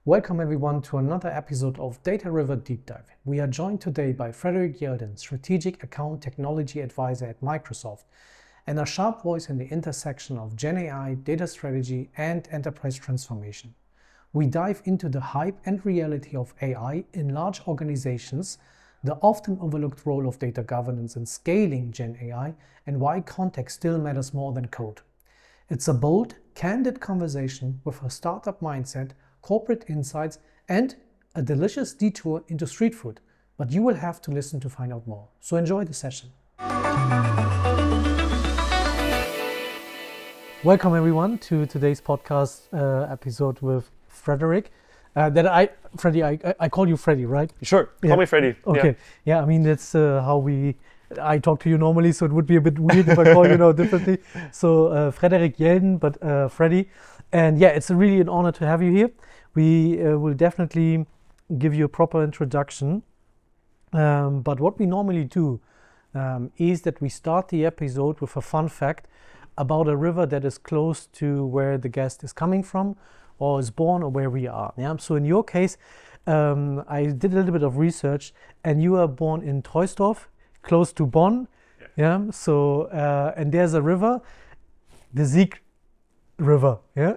Welcome everyone to another episode of DRIVA Deep Dive. We are joined today by Frederik Jelden, Strategic Account Technology Advisor at Microsoft, and a sharp voice in the intersection of GenAI, data strategy, and enterprise transformation. We dive into the hype and reality of AI in large organizations, the often overlooked role of data governance in scaling GenAI, and why context still matters more than code. It's a bold, candid conversation with a startup mindset, corporate insights, and a delicious detour into street food. But you will have to listen to find out more. So enjoy the session. Welcome everyone to today's podcast episode with Frederik. Freddy, I call you Freddy, right? Sure, call me Freddy. Okay, yeah, I mean that's how I talk to you normally, so it would be a bit weird if I call you differently. So Frederik Jelden, but Freddy. And yeah, it's really an honor to have you here. We will definitely give you a proper introduction. But what we normally do is that we start the episode with a fun fact about a river that is close to where the guest is coming from, or is born, or where we are. Yeah. So in your case, I did a little bit of research, and you are born in Troisdorf, close to Bonn. Yeah. So and there's a river, the Sieg River. Yeah.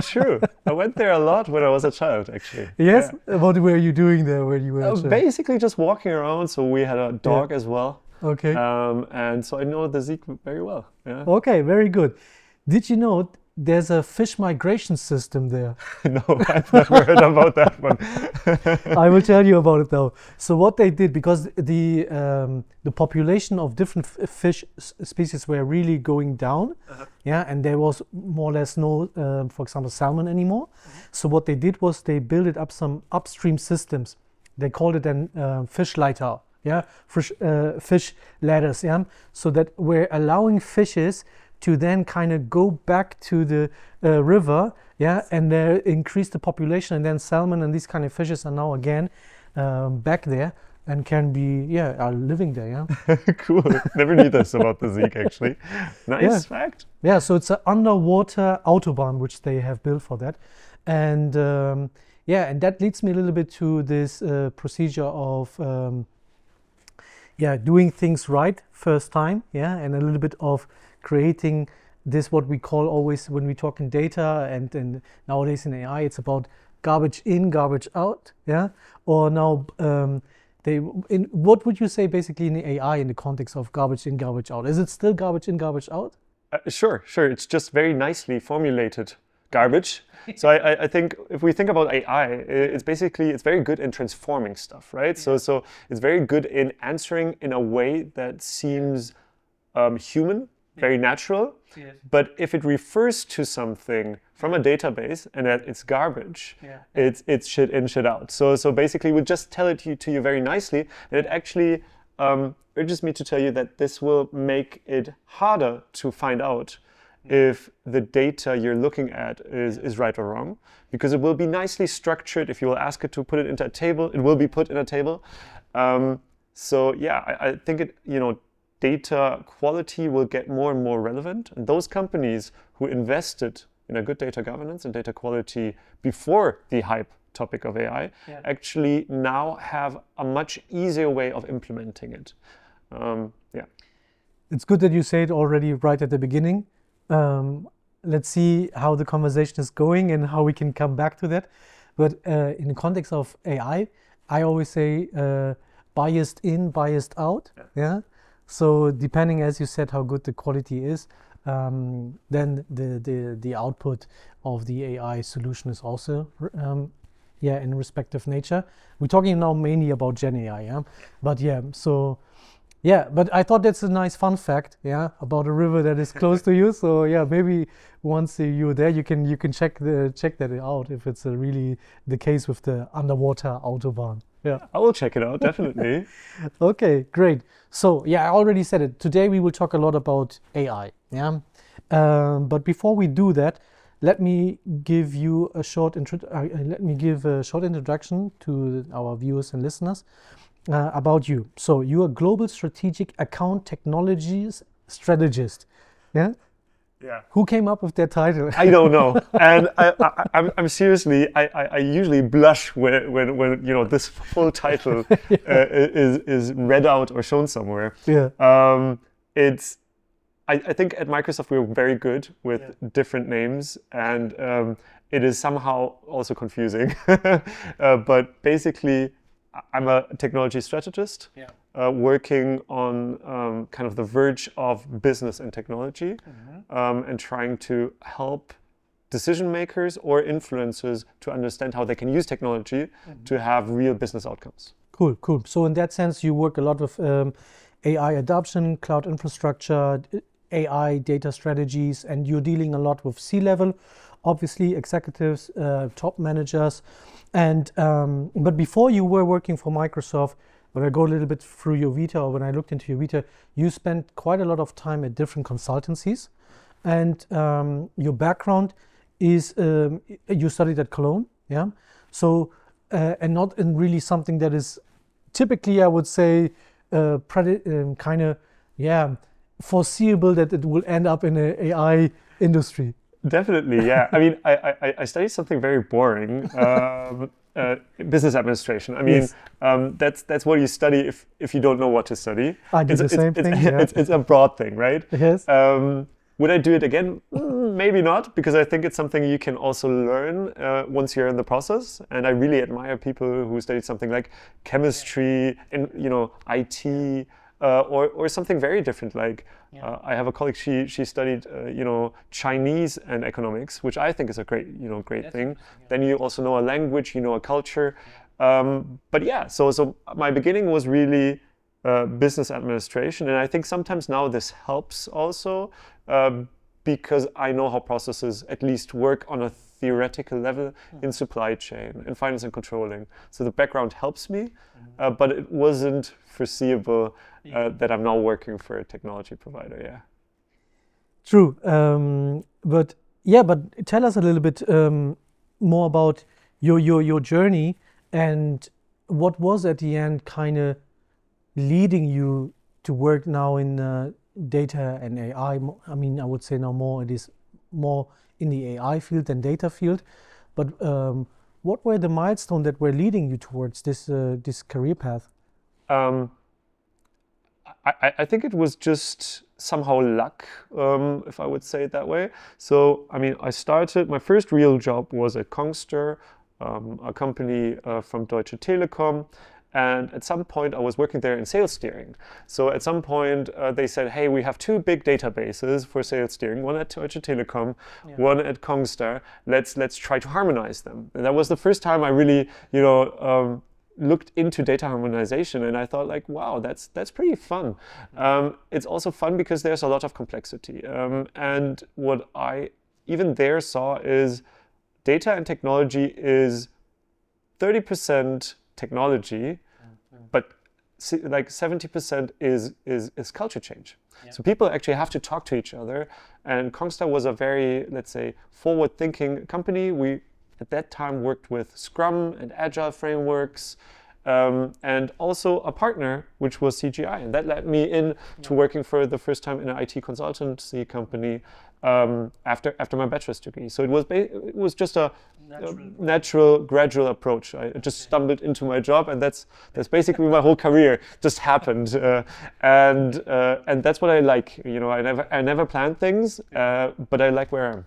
True. I went there a lot when I was a child, actually. Yes. Yeah. What were you doing there when you were? Basically, just walking around. So we had a dog as well. Okay. And so I know the Sieg very well. Yeah. Okay. Very good. Did you know there's a fish migration system there? No, I've never heard about that one. I will tell you about it though. So what they did, because the population of different fish species were really going down, yeah, and there was more or less no, for example, salmon anymore. So what they did was they built up some upstream systems. They called it then fish lighter, yeah, fish ladders, yeah, so that we're allowing fishes to then kind of go back to the river, yeah, and increase the population, and then salmon and these kind of fishes are now again back there and can be, are living there, yeah. Cool. Never knew this about the Sieg, actually. Nice fact. Yeah, so it's an underwater autobahn which they have built for that, and and that leads me a little bit to this procedure of doing things right first time, yeah, and a little bit of creating this, what we call always when we talk in data and nowadays in AI, it's about garbage in, garbage out, yeah. Or now, what would you say basically in the AI in the context of garbage in, garbage out? Is it still garbage in, garbage out? Sure. It's just very nicely formulated garbage. So I think if we think about AI, it's very good in transforming stuff, right? So it's very good in answering in a way that seems human, very natural. Yes. But if it refers to something from a database and that it's garbage, it's shit in, shit out. So basically we just tell it to you very nicely, and it actually urges me to tell you that this will make it harder to find out if the data you're looking at is right or wrong, because it will be nicely structured. If you will ask it to put it into a table, it will be put in a table. I think data quality will get more and more relevant, and those companies who invested in a good data governance and data quality before the hype topic of AI actually now have a much easier way of implementing it. It's good that you say it already right at the beginning. Let's see how the conversation is going and how we can come back to that. But in the context of AI, I always say biased in, biased out. Yeah. So depending, as you said, how good the quality is, then the output of the AI solution is also in respective nature. We're talking now mainly about GenAI, yeah. But but I thought that's a nice fun fact, yeah, about a river that is close to you. So maybe once you're there, you can check that out if it's really the case with the underwater autobahn. Yeah, I will check it out, definitely. Okay, great. So I already said it. Today we will talk a lot about AI. Yeah, but before we do that, let me give a short introduction to our viewers and listeners about you. So you're a global strategic account technology strategist. Yeah. Yeah. Who came up with that title? I don't know, and I'm seriously, I usually blush when this full title is read out or shown somewhere. Yeah. I think at Microsoft we're very good with different names, and it is somehow also confusing. But basically, I'm a technology strategist. Working on kind of the verge of business and technology, and trying to help decision makers or influencers to understand how they can use technology to have real business outcomes. Cool. So in that sense, you work a lot with AI adoption, cloud infrastructure, AI data strategies, and you're dealing a lot with C-level, obviously executives, top managers. And but before you were working for Microsoft, when I go a little bit through your Vita, or when I looked into your Vita, you spent quite a lot of time at different consultancies. And your background is, you studied at Cologne, yeah? So, and not in really something that is typically, I would say, kind of, foreseeable that it will end up in an AI industry. Definitely, yeah. I mean, I studied something very boring. Business administration. I mean, that's what you study if you don't know what to study. I did the same thing. It's a broad thing, right? Yes. Would I do it again? Maybe not, because I think it's something you can also learn once you're in the process. And I really admire people who studied something like chemistry and IT. Or something very different, like I have a colleague, she studied Chinese and economics, which I think is a great thing. Then you also know a language, you know a culture. But yeah, so my beginning was really business administration, and I think sometimes now this helps also because I know how processes at least work on a theoretical level in supply chain, in finance and controlling. So the background helps me, but it wasn't foreseeable that I'm now working for a technology provider. Yeah. True. But tell us a little bit more about your journey, and what was at the end kind of leading you to work now in data and AI. I mean, I would say now it is more in the AI field than data field. But what were the milestones that were leading you towards this career path? I think it was just somehow luck, if I would say it that way. So, I mean, my first real job was at Kongstar, a company from Deutsche Telekom. And at some point, I was working there in sales steering. So at some point, they said, hey, we have two big databases for sales steering, one at Deutsche Telekom, one at Kongstar. Let's try to harmonize them. And that was the first time I really, looked into data harmonization, and I thought like, wow, that's pretty fun. It's also fun because there's a lot of complexity. And what I even there saw is data and technology is 30% technology, but like 70% is culture change. So people actually have to talk to each other. And Kongstar was a very, let's say, forward-thinking company. We at that time worked with Scrum and Agile frameworks, and also a partner, which was CGI. And that led me to working for the first time in an IT consultancy company after my bachelor's degree. So it was just a natural, gradual approach. I just stumbled into my job, and that's basically my whole career just happened. And that's what I like. I never planned things, but I like where I am.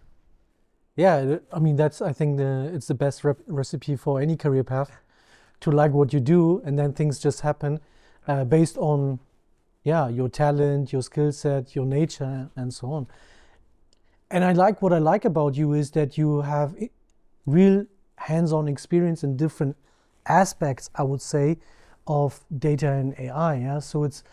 Yeah, I mean, I think it's the best recipe for any career path, to like what you do, and then things just happen based on, your talent, your skill set, your nature, and so on. And what I like about you is that you have real hands-on experience in different aspects, I would say, of data and AI. Yeah, so it's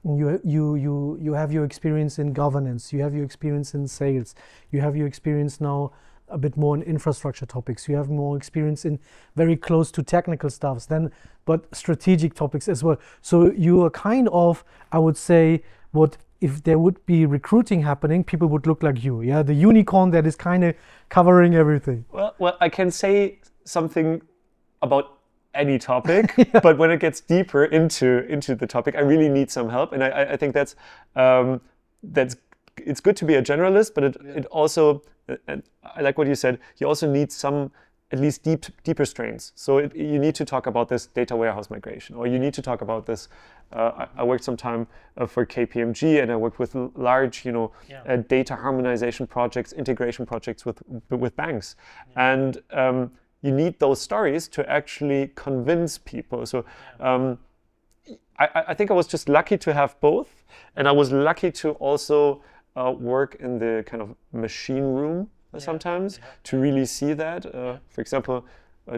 you have your experience in governance, you have your experience in sales, you have your experience now a bit more in infrastructure topics, you have more experience in very close to technical stuffs, but strategic topics as well. So you are kind of, I would say, what if there would be recruiting happening, people would look like you, the unicorn that is kind of covering everything. Well, I can say something about any topic, but when it gets deeper into the topic, I really need some help, and I think that's it's good to be a generalist, but it also, and I like what you said, you also need some at least deeper strains. So you need to talk about this data warehouse migration, or you need to talk about this. I worked some time for KPMG, and I worked with large, data harmonization projects, integration projects with banks, and you need those stories to actually convince people. So I think I was just lucky to have both, and I was lucky to also work in the kind of machine room sometimes to really see that. For example,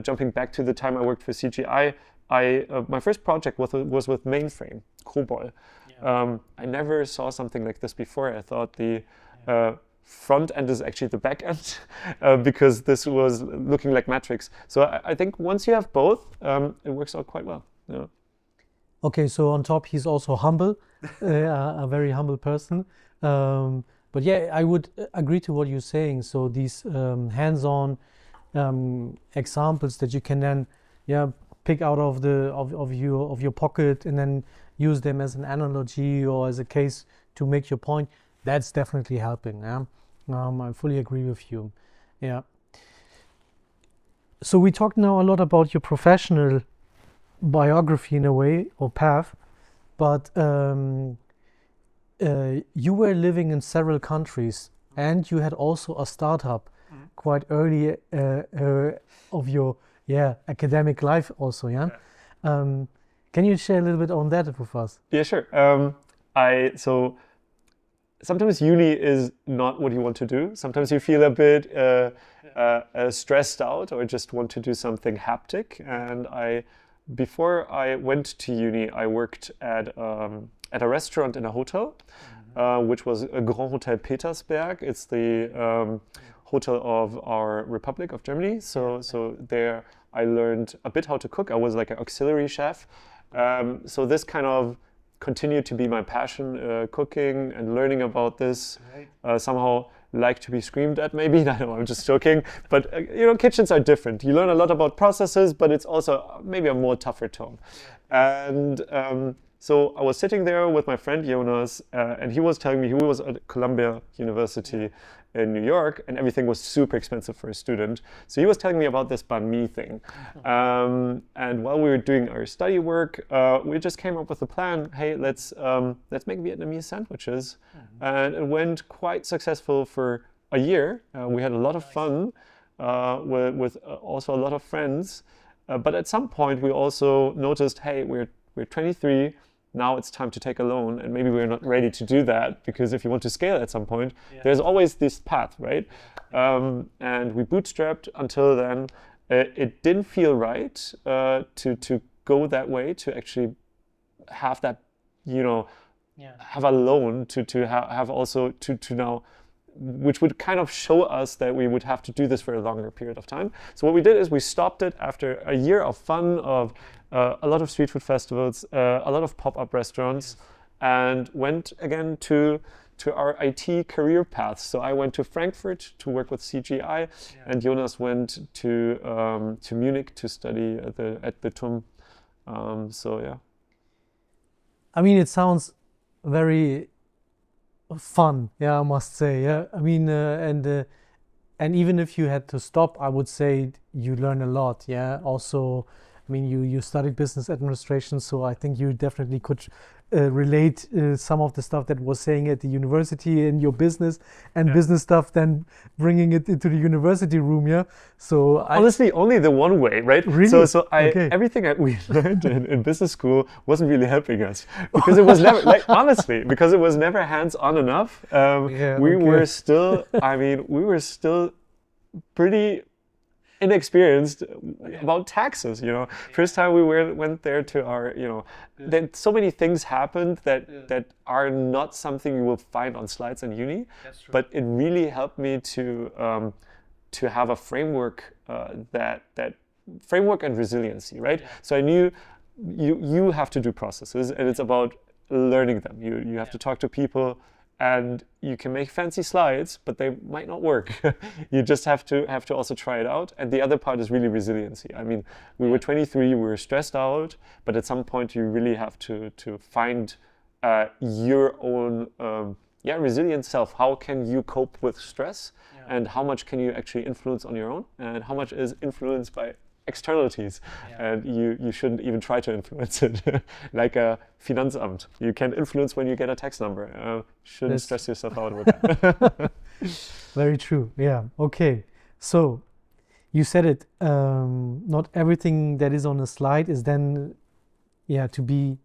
jumping back to the time I worked for CGI, my first project was with mainframe, COBOL. I never saw something like this before. I thought the front end is actually the back end because this was looking like Matrix. So I think once you have both, it works out quite well. Yeah. Okay, so on top, he's also humble, a very humble person. But yeah, I would agree to what you're saying. So these hands-on examples that you can then pick out of your pocket and then use them as an analogy or as a case to make your point, that's definitely helping. Yeah? I fully agree with you. Yeah. So we talked now a lot about your professional biography in a way, or path, but you were living in several countries, and you had also a startup quite early of your academic life also. Can you share a little bit on that with us? Yeah, sure. So sometimes uni is not what you want to do. Sometimes you feel a bit stressed out or just want to do something haptic. And before I went to uni, I worked at a restaurant in a hotel, which was a Grand Hotel Petersberg. It's the hotel of our Republic of Germany. So there I learned a bit how to cook. I was like an auxiliary chef. So this kind of continued to be my passion, cooking and learning about this. Somehow like to be screamed at, maybe. I know, I'm just joking. But kitchens are different. You learn a lot about processes, but it's also maybe a more tougher tone. And so I was sitting there with my friend Jonas, and he was telling me he was at Columbia University in New York, and everything was super expensive for a student. So he was telling me about this banh mi thing. And while we were doing our study work, we just came up with a plan. Hey, let's make Vietnamese sandwiches. And it went quite successful for a year. We had a lot of fun with also a lot of friends. But at some point, we also noticed, hey, we're 23. Now it's time to take a loan, and maybe we're not ready to do that, because if you want to scale at some point, there's always this path, right? And we bootstrapped until then. It didn't feel right to go that way, to actually have that, have a loan to have also to now, which would kind of show us that we would have to do this for a longer period of time. So what we did is we stopped it after a year of fun, of a lot of street food festivals, a lot of pop-up restaurants, and went again to our IT career paths. So I went to Frankfurt to work with CGI, and Jonas went to Munich to study at the TUM. I mean, it sounds very fun, I must say. I mean, and even if you had to stop, I would say you learn a lot. Also, I mean, you studied business administration, so I think you definitely could relate some of the stuff that was saying at the university in your business and business stuff, then bringing it into the university room. So honestly, only the one way, right? Really? So everything that we learned in business school wasn't really helping us, because it was never honestly, because it was never hands-on enough. We were still pretty inexperienced about taxes. First time we went there to our, then so many things happened that are not something you will find on slides in uni. But it really helped me to have a framework, that framework and resiliency, right? So I knew you have to do processes, and it's about learning them. You have to talk to people. And you can make fancy slides, but they might not work. You just have to also try it out. And the other part is really resiliency. I mean, we were 23, we were stressed out, but at some point you really have to find your own resilient self. How can you cope with stress, and how much can you actually influence on your own, and how much is influenced by externalities, and you shouldn't even try to influence it. Like a Finanzamt, you can influence when you get a tax number. Shouldn't stress yourself out with that. Very true. Yeah. Okay. So you said it. Not everything that is on a slide is then, to be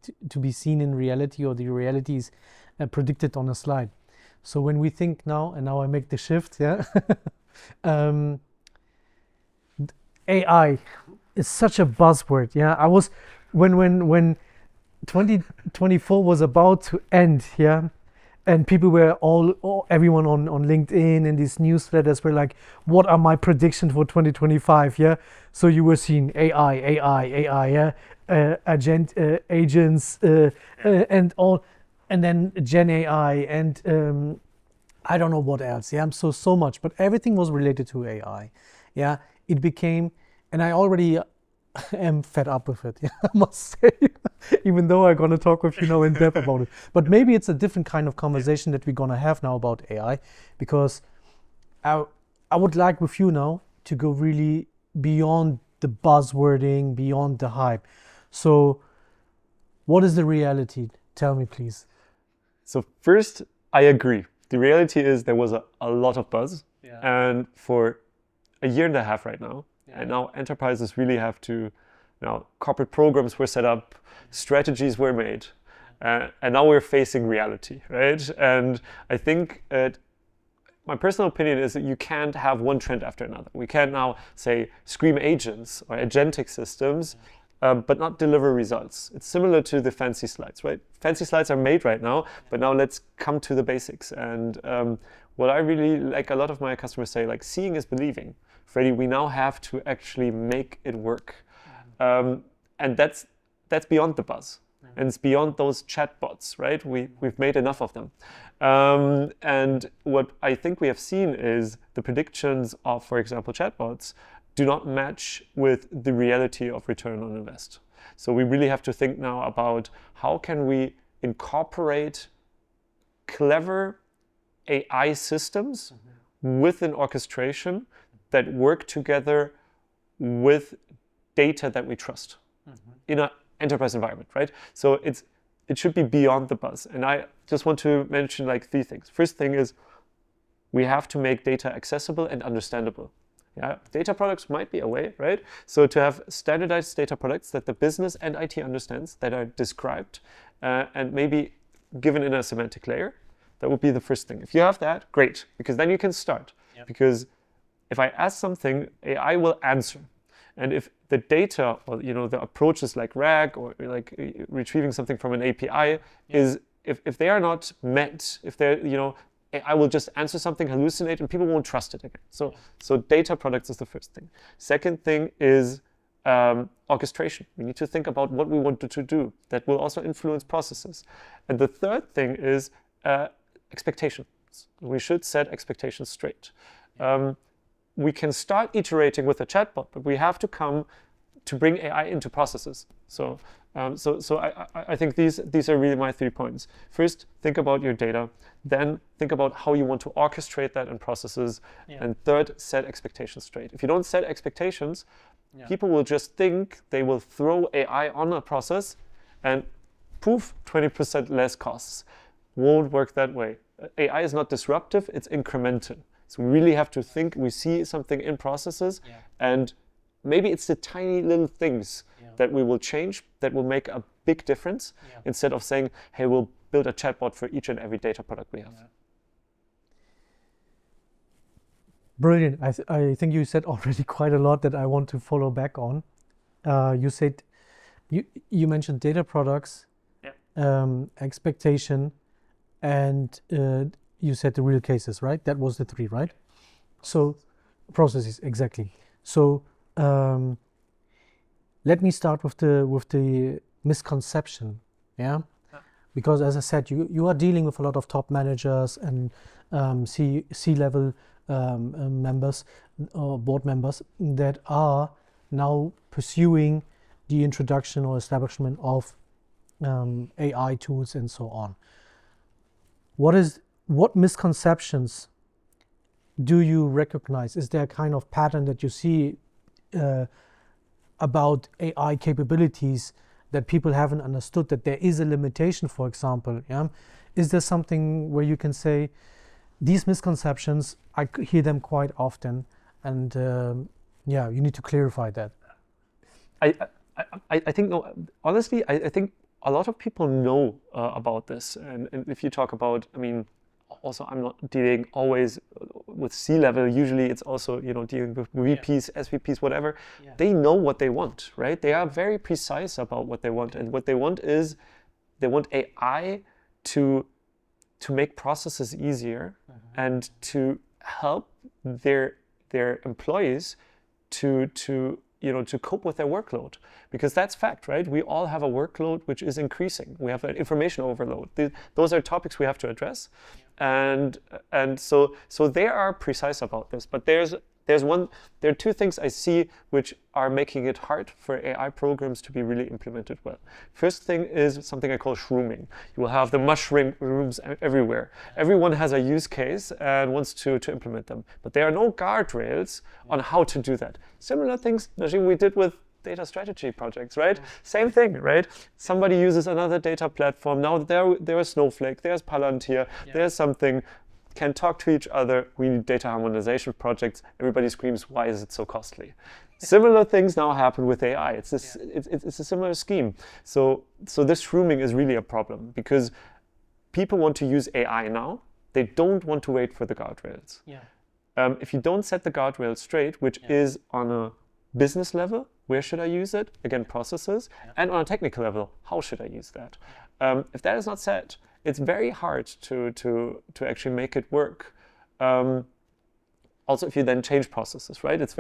seen in reality, or the reality is predicted on a slide. So when we think now, and now I make the shift, AI is such a buzzword. I was when 2024 was about to end, and people were everyone on LinkedIn and these newsletters were like, what are my predictions for 2025? So you were seeing AI, agents, and all, and then GenAI, and I don't know what else. So much, but everything was related to AI. It became, and I already am fed up with it, I must say, even though I'm going to talk with you now in depth about it. But maybe it's a different kind of conversation that we're going to have now about AI, because I would like with you now to go really beyond the buzzwording, beyond the hype. So what is the reality? Tell me, please. So first, I agree. The reality is there was a lot of buzz, and for a year and a half right now, and now enterprises really have to, corporate programs were set up, strategies were made, and now we're facing reality, right? And I think my personal opinion is that you can't have one trend after another. We can't now say scream agents or agentic systems, but not deliver results. It's similar to the fancy slides, right? Fancy slides are made right now, but now let's come to the basics. And what I really like, a lot of my customers say, like, seeing is believing. Freddy, we now have to actually make it work. And that's beyond the buzz. And it's beyond those chatbots, right? We've made enough of them. And what I think we have seen is the predictions of, for example, chatbots do not match with the reality of return on invest. So we really have to think now about how can we incorporate clever AI systems with an orchestration that work together with data that we trust in an enterprise environment, right? So it should be beyond the buzz. And I just want to mention like 3 things. First thing is we have to make data accessible and understandable. Data products might be a way, right? So to have standardized data products that the business and IT understands, that are described and maybe given in a semantic layer, that would be the first thing. If you have that, great, because then you can start. Because if I ask something, AI will answer. And if the data or the approaches like RAG or like retrieving something from an API is if they are not met, if they're AI will just answer something, hallucinate, and people won't trust it again. So data products is the first thing. Second thing is orchestration. We need to think about what we want to do. That will also influence processes. And the third thing is expectations. We should set expectations straight. We can start iterating with a chatbot, but we have to come to bring AI into processes. So I think these are really my 3 points. First, think about your data. Then think about how you want to orchestrate that in processes. And third, set expectations straight. If you don't set expectations, people will just think they will throw AI on a process and poof, 20% less costs. Won't work that way. AI is not disruptive, it's incremental. So we really have to think, we see something in processes and maybe it's the tiny little things that we will change that will make a big difference instead of saying, hey, we'll build a chatbot for each and every data product we have. Brilliant. I think you said already quite a lot that I want to follow back on. You said, you mentioned data products, expectation, and you said the real cases, right? That was the 3, right? So processes, exactly. So let me start with the misconception, because as I said, you are dealing with a lot of top managers and C-level members or board members that are now pursuing the introduction or establishment of AI tools and so on. What is what misconceptions do you recognize? Is there a kind of pattern that you see about AI capabilities that people haven't understood, that there is a limitation, for example? Yeah? Is there something where you can say, these misconceptions, I hear them quite often, and yeah, you need to clarify that. I think, no, honestly, I think a lot of people know about this. And if you talk about, I mean, also I'm not dealing always with C-level. Usually it's also, you know, dealing with VPs, SVPs, whatever. Yeah. They know what they want, right? They are very precise about what they want. And what they want is, they want AI to make processes easier and to help their employees to cope with their workload, because that's fact, right? We all have a workload which is increasing. We have an information overload. Those are topics we have to address, and so they are precise about this. But there are two things I see which are making it hard for AI programs to be really implemented well. First thing is something I call shrooming. You will have the mushrooms everywhere. Everyone has a use case and wants to implement them, but there are no guardrails on how to do that. Similar things, Najim, we did with data strategy projects, right? Same thing, right? Somebody uses another data platform. Now there is Snowflake, there's Palantir, there's something, can talk to each other. We need data harmonization projects. Everybody screams, why is it so costly? Similar things now happen with AI. It's a similar scheme. So this shrooming is really a problem, because people want to use AI now. They don't want to wait for the guardrails. If you don't set the guardrails straight, which is on a business level, where should I use it? Again, processes. And on a technical level, how should I use that? If that is not set, it's very hard to actually make it work. Also, if you then change processes, right? It's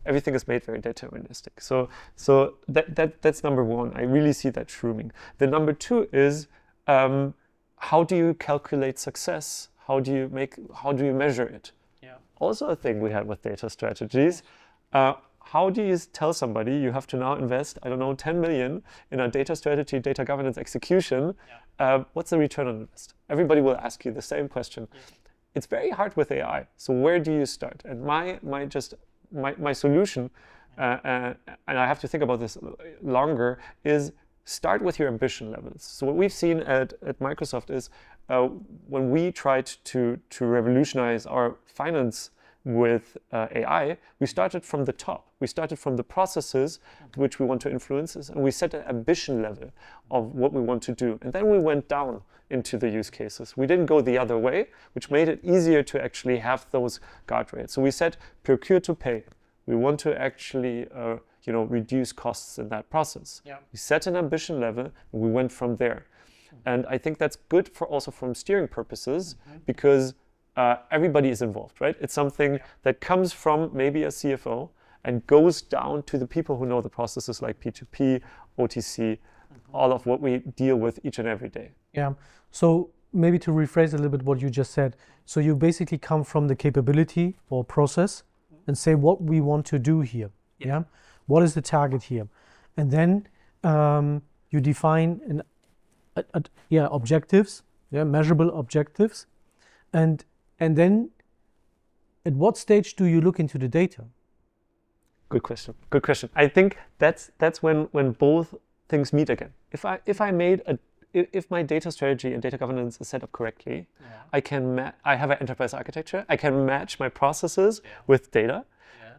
everything is made very deterministic. So that's number one. I really see that shrooming. The number two is, how do you calculate success? How do you measure it? Also a thing we had with data strategies. How do you tell somebody you have to now invest, I don't know, 10 million in a data strategy, data governance execution? What's the return on invest? Everybody will ask you the same question. It's very hard with AI. So where do you start? And my solution, and I have to think about this longer, is start with your ambition levels. So what we've seen at Microsoft is, when we tried to revolutionize our finance with AI, we started from the top. We started from the processes which we want to influence, and we set an ambition level of what we want to do. And then we went down into the use cases. We didn't go the other way, which made it easier to actually have those guardrails. So we said procure to pay. We want to actually reduce costs in that process. We set an ambition level, and we went from there. And I think that's good also from steering purposes, because everybody is involved, right? It's something that comes from maybe a CFO and goes down to the people who know the processes like P2P, OTC, all of what we deal with each and every day. Yeah. So maybe to rephrase a little bit what you just said. So you basically come from the capability or process and say what we want to do here. Yeah. What is the target here? And then you define objectives, measurable objectives. And then at what stage do you look into the data? Good question. Good question. I think that's when both things meet again. If my data strategy and data governance is set up correctly, I have an enterprise architecture. I can match my processes with data,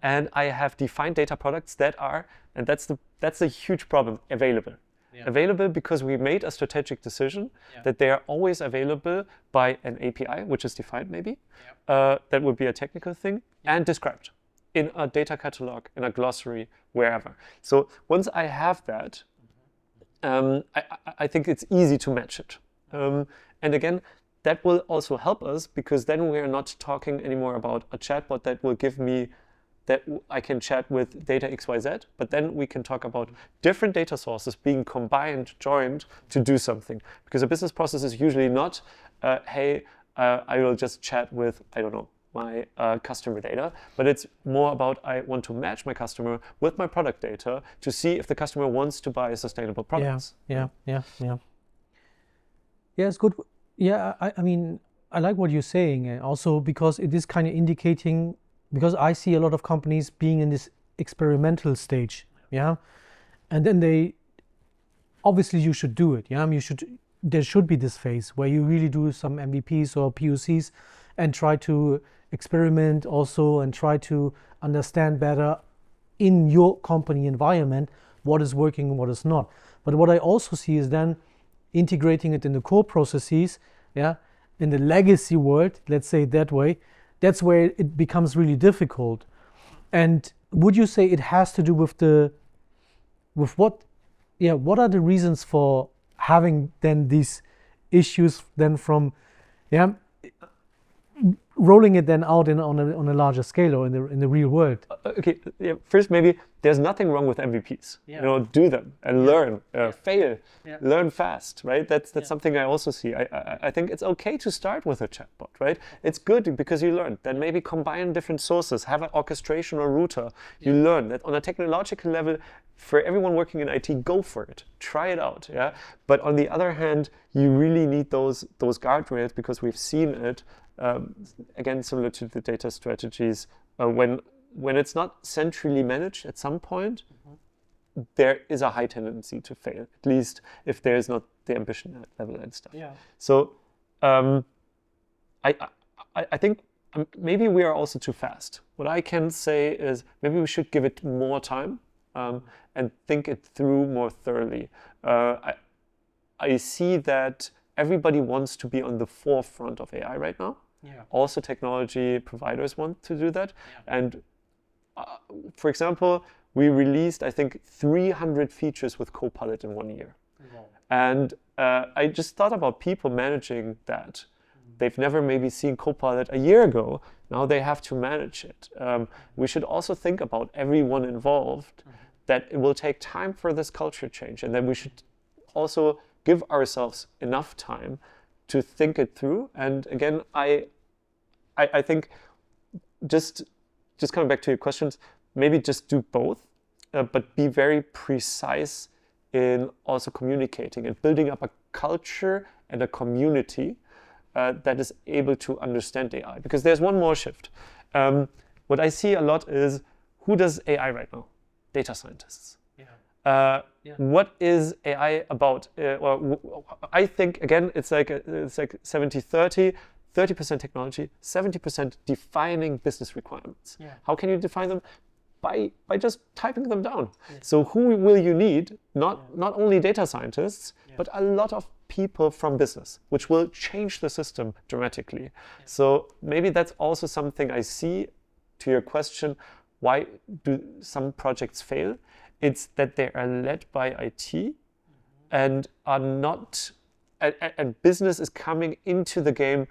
and I have defined data products that are, and that's a huge problem, available. Available because we made a strategic decision that they are always available by an API, which is defined maybe. That would be a technical thing, and described in a data catalog, in a glossary, wherever. So once I have that, I think it's easy to match it. And again, that will also help us, because then we are not talking anymore about a chatbot that will give me that I can chat with data XYZ, but then we can talk about different data sources being combined, joined to do something. Because a business process is usually not, hey, I will just chat with, I don't know, my customer data, but it's more about I want to match my customer with my product data to see if the customer wants to buy sustainable products. Yeah, it's good. Yeah, I mean, I like what you're saying, and also because it is kind of indicating, because I see a lot of companies being in this experimental stage, yeah, and then they, obviously you should do it, yeah, there should be this phase where you really do some MVPs or POCs and try to experiment also and try to understand better in your company environment what is working and what is not. But what I also see is then integrating it in the core processes, yeah, in the legacy world, let's say it that way. That's where it becomes really difficult. And would you say it has to do with what are the reasons for having then these issues then from, yeah, rolling it then out on a larger scale or in the real world? Okay, yeah, first maybe there's nothing wrong with MVPs. Yeah. You know, do them and learn, fail, Yeah. learn fast, right? That's something I also see. I think it's okay to start with a chatbot, right? It's good because you learn. Then maybe combine different sources, have an orchestration or router. You learn that on a technological level. For everyone working in IT, go for it, try it out, yeah. But on the other hand, you really need those guardrails, because we've seen it. Again, similar to the data strategies, when it's not centrally managed at some point, there is a high tendency to fail, at least if there is not the ambition level and stuff. Yeah. So I think maybe we are also too fast. What I can say is maybe we should give it more time and think it through more thoroughly. I see that everybody wants to be on the forefront of AI right now. Yeah. Also, technology providers want to do that. Yeah. And for example, we released, I think, 300 features with Copilot in 1 year. Wow. And I just thought about people managing that. They've never maybe seen Copilot a year ago. Now they have to manage it. We should also think about everyone involved, that it will take time for this culture change. And then we should also give ourselves enough time to think it through. And again, I think just coming back to your questions, maybe just do both, but be very precise in also communicating and building up a culture and a community that is able to understand AI. Because there's one more shift. What I see a lot is, who does AI right now? Data scientists. What is AI about? I think, again, it's like 70-30, 30% technology, 70% defining business requirements. Yeah. How can you define them? By just typing them down. Yeah. So who will you need? Not only data scientists, but a lot of people from business, which will change the system dramatically. Yeah. So maybe that's also something I see. To your question, why do some projects fail? It's that they are led by IT and are not, and business is coming into the game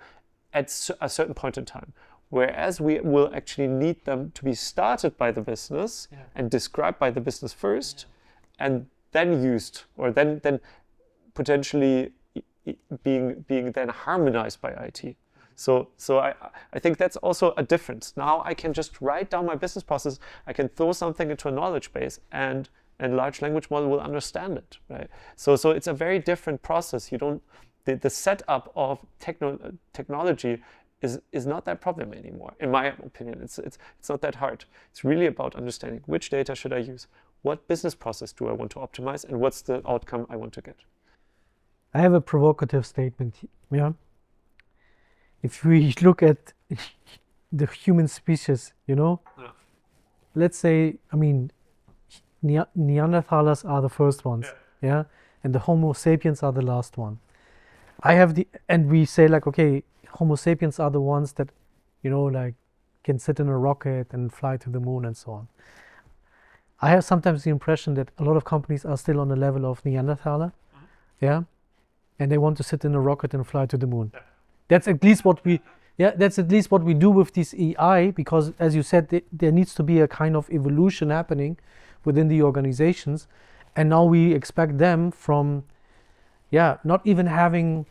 at a certain point in time. Whereas we will actually need them to be started by the business and described by the business first, and then used, or then potentially being then harmonized by IT. So I think that's also a difference. Now I can just write down my business process. I can throw something into a knowledge base, and large language model will understand it, right? So it's a very different process. You don't, the setup of technology is not that problem anymore. In my opinion, it's not that hard. It's really about understanding which data should I use, what business process do I want to optimize, and what's the outcome I want to get. I have a provocative statement. Yeah. If we look at the human species, let's say, I mean, Neanderthalers are the first ones, yeah, and the Homo sapiens are the last one. And we say like, okay, Homo sapiens are the ones that, like, can sit in a rocket and fly to the moon and so on. I have sometimes the impression that a lot of companies are still on the level of Neanderthaler, yeah, and they want to sit in a rocket and fly to the moon. That's at least what we do with this AI, because as you said, there needs to be a kind of evolution happening within the organizations, and now we expect them from, not even having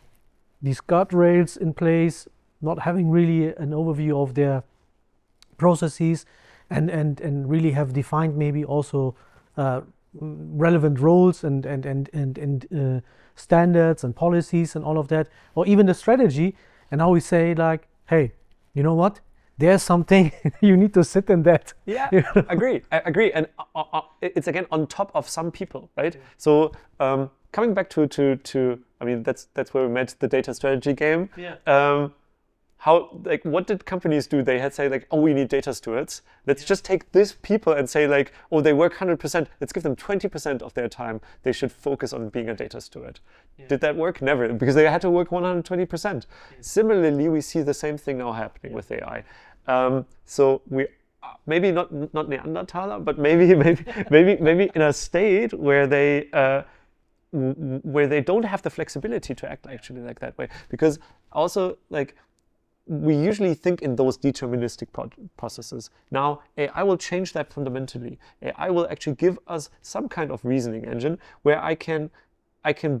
these guardrails in place, not having really an overview of their processes, and really have defined maybe also relevant roles and standards and policies and all of that, or even the strategy. And now we say like, hey, you know what? There's something you need to sit in that. Yeah, I agree. And it's again on top of some people, right? Yeah. So coming back to I mean, that's where we met the data strategy game. Yeah. What did companies do? They had say like, oh, we need data stewards. Let's just take these people and say like, oh, they work 100%. Let's give them 20% of their time. They should focus on being a data steward. Yeah. Did that work? Never, because they had to work 120%. Yeah. Similarly, we see the same thing now happening with AI. So we maybe not Neanderthal, but maybe in a state where they don't have the flexibility to act actually like that way, because also like we usually think in those deterministic processes. Now AI will change that fundamentally. AI will actually give us some kind of reasoning engine where I can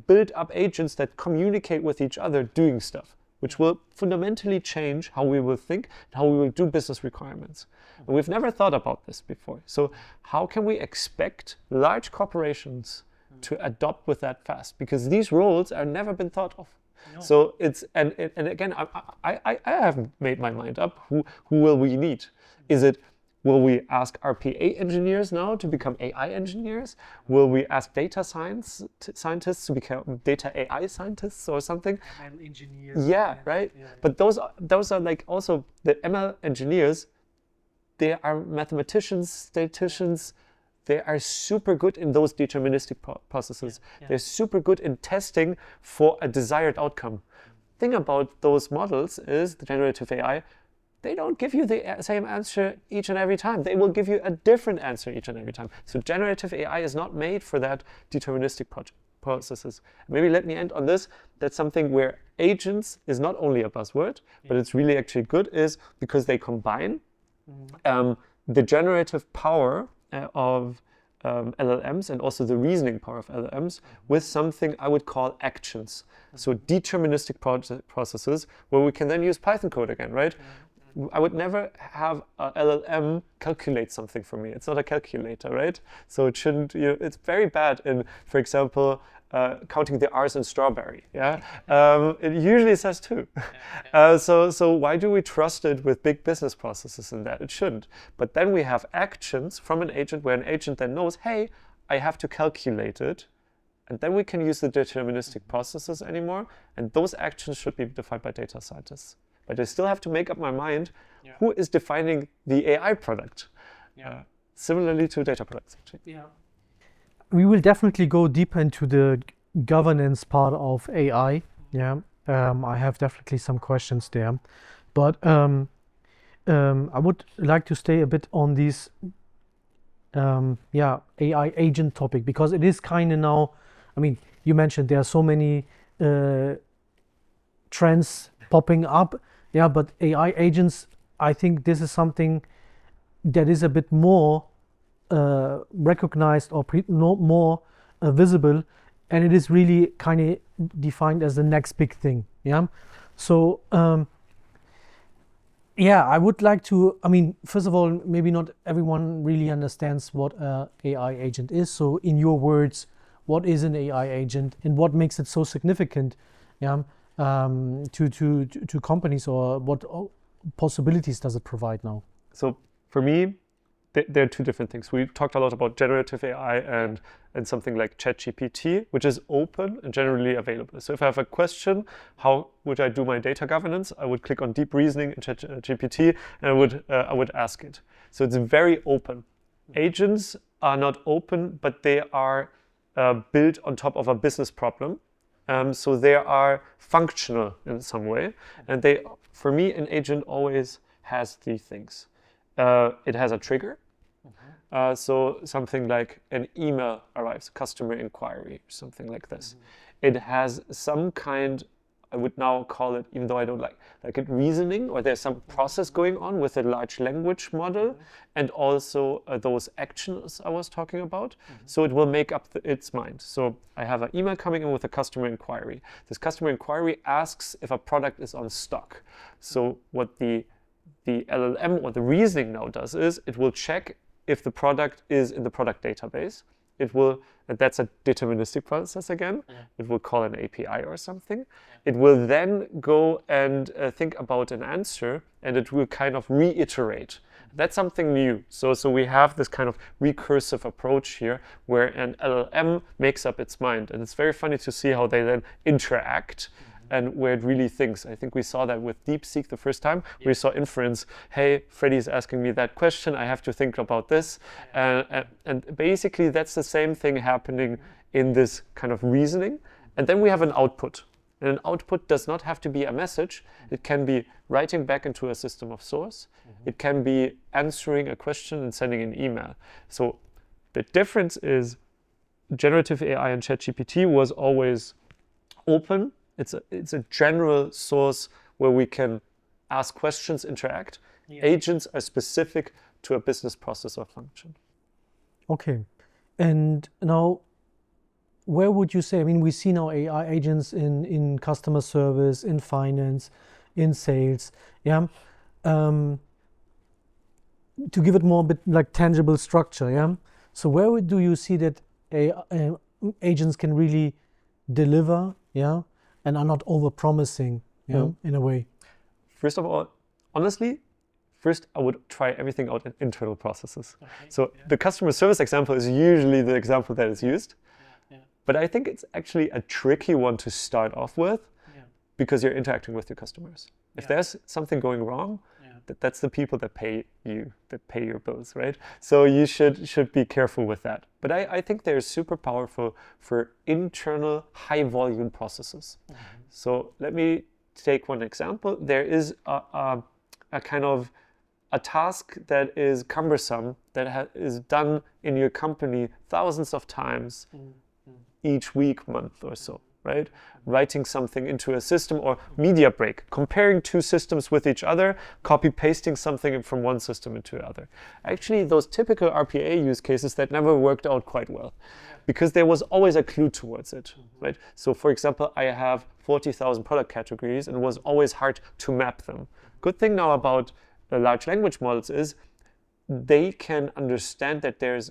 build up agents that communicate with each other doing stuff, which will fundamentally change how we will think and how we will do business requirements. And we've never thought about this before. So how can we expect large corporations to adopt with that fast? Because these roles are never been thought of. No. So it's, and again, I haven't made my mind up. Who will we need? Will we ask RPA engineers now to become AI engineers? Will we ask data scientists to become data AI scientists or something? ML engineers. Yeah, right. Yeah. But those are like also the ML engineers. They are mathematicians, statisticians. They are super good in those deterministic processes. Yeah. They're super good in testing for a desired outcome. Thing about those models is the generative AI. They don't give you the same answer each and every time. They will give you a different answer each and every time. So generative AI is not made for that deterministic processes. Maybe let me end on this. That's something where agents is not only a buzzword, but it's really actually good, is because they combine the generative power of LLMs and also the reasoning power of LLMs with something I would call actions. So deterministic processes where we can then use Python code again, right? I would never have a LLM calculate something for me. It's not a calculator, right? So it shouldn't, it's very bad in, for example, counting the R's in strawberry, yeah? It usually says two. So why do we trust it with big business processes in that? It shouldn't. But then we have actions from an agent where an agent then knows, hey, I have to calculate it. And then we can use the deterministic processes anymore. And those actions should be defined by data scientists. But I still have to make up my mind, who is defining the AI product? Similarly to data products, actually. Yeah. We will definitely go deeper into the governance part of AI. Yeah, I have definitely some questions there, but I would like to stay a bit on this AI agent topic, because it is kind of now, I mean, you mentioned there are so many trends popping up. Yeah, but AI agents, I think this is something that is a bit more recognized or more visible, and it is really kind of defined as the next big thing. Yeah, so I would like to, I mean, first of all, maybe not everyone really understands what an AI agent is. So in your words, what is an AI agent and what makes it so significant? Yeah. To companies, or what possibilities does it provide now? So for me, there are two different things. We talked a lot about generative AI and something like ChatGPT, which is open and generally available. So if I have a question, how would I do my data governance? I would click on deep reasoning in ChatGPT and I would ask it. So it's very open. Agents are not open, but they are built on top of a business problem. So they are functional in some way. And for me, an agent always has three things. It has a trigger. So something like an email arrives, customer inquiry, something like this. It has some kind, I would now call it, even though I don't like it, reasoning, or there's some process going on with a large language model, and also those actions I was talking about. So it will make up its mind. So I have an email coming in with a customer inquiry. This customer inquiry asks if a product is on stock. So what the LLM or the reasoning now does is it will check if the product is in the product database. it will, and that's a deterministic process again, it will call an API or something. It will then go and think about an answer, and it will kind of reiterate. That's something new. So we have this kind of recursive approach here where an LLM makes up its mind. And it's very funny to see how they then interact and where it really thinks. I think we saw that with DeepSeek the first time. We saw inference, hey, Freddy is asking me that question, I have to think about this. And basically that's the same thing happening in this kind of reasoning. And then we have an output. And an output does not have to be a message. It can be writing back into a system of source. It can be answering a question and sending an email. So the difference is generative AI and ChatGPT was always open. It's a general source where we can ask questions, interact. Agents are specific to a business process or function. Okay. And now, where would you say, I mean, we see now AI agents in customer service, in finance, in sales, yeah? To give it more bit like tangible structure, yeah? So where do you see that AI, agents can really deliver, yeah? And are not over-promising, yeah, in a way? First of all, honestly, first I would try everything out in internal processes. So the customer service example is usually the example that is used. But I think it's actually a tricky one to start off with because you're interacting with your customers. If there's something going wrong, that's the people that pay you, that pay your bills, right? So you should be careful with that. But I think they're super powerful for internal high volume processes. So let me take one example. There is a kind of a task that is cumbersome, that is done in your company thousands of times each week, month or so, right? Writing something into a system or media break, comparing two systems with each other, copy pasting something from one system into the other. Actually, those typical RPA use cases that never worked out quite well because there was always a clue towards it, right? So for example, I have 40,000 product categories and it was always hard to map them. Good thing now about large language models is they can understand that there's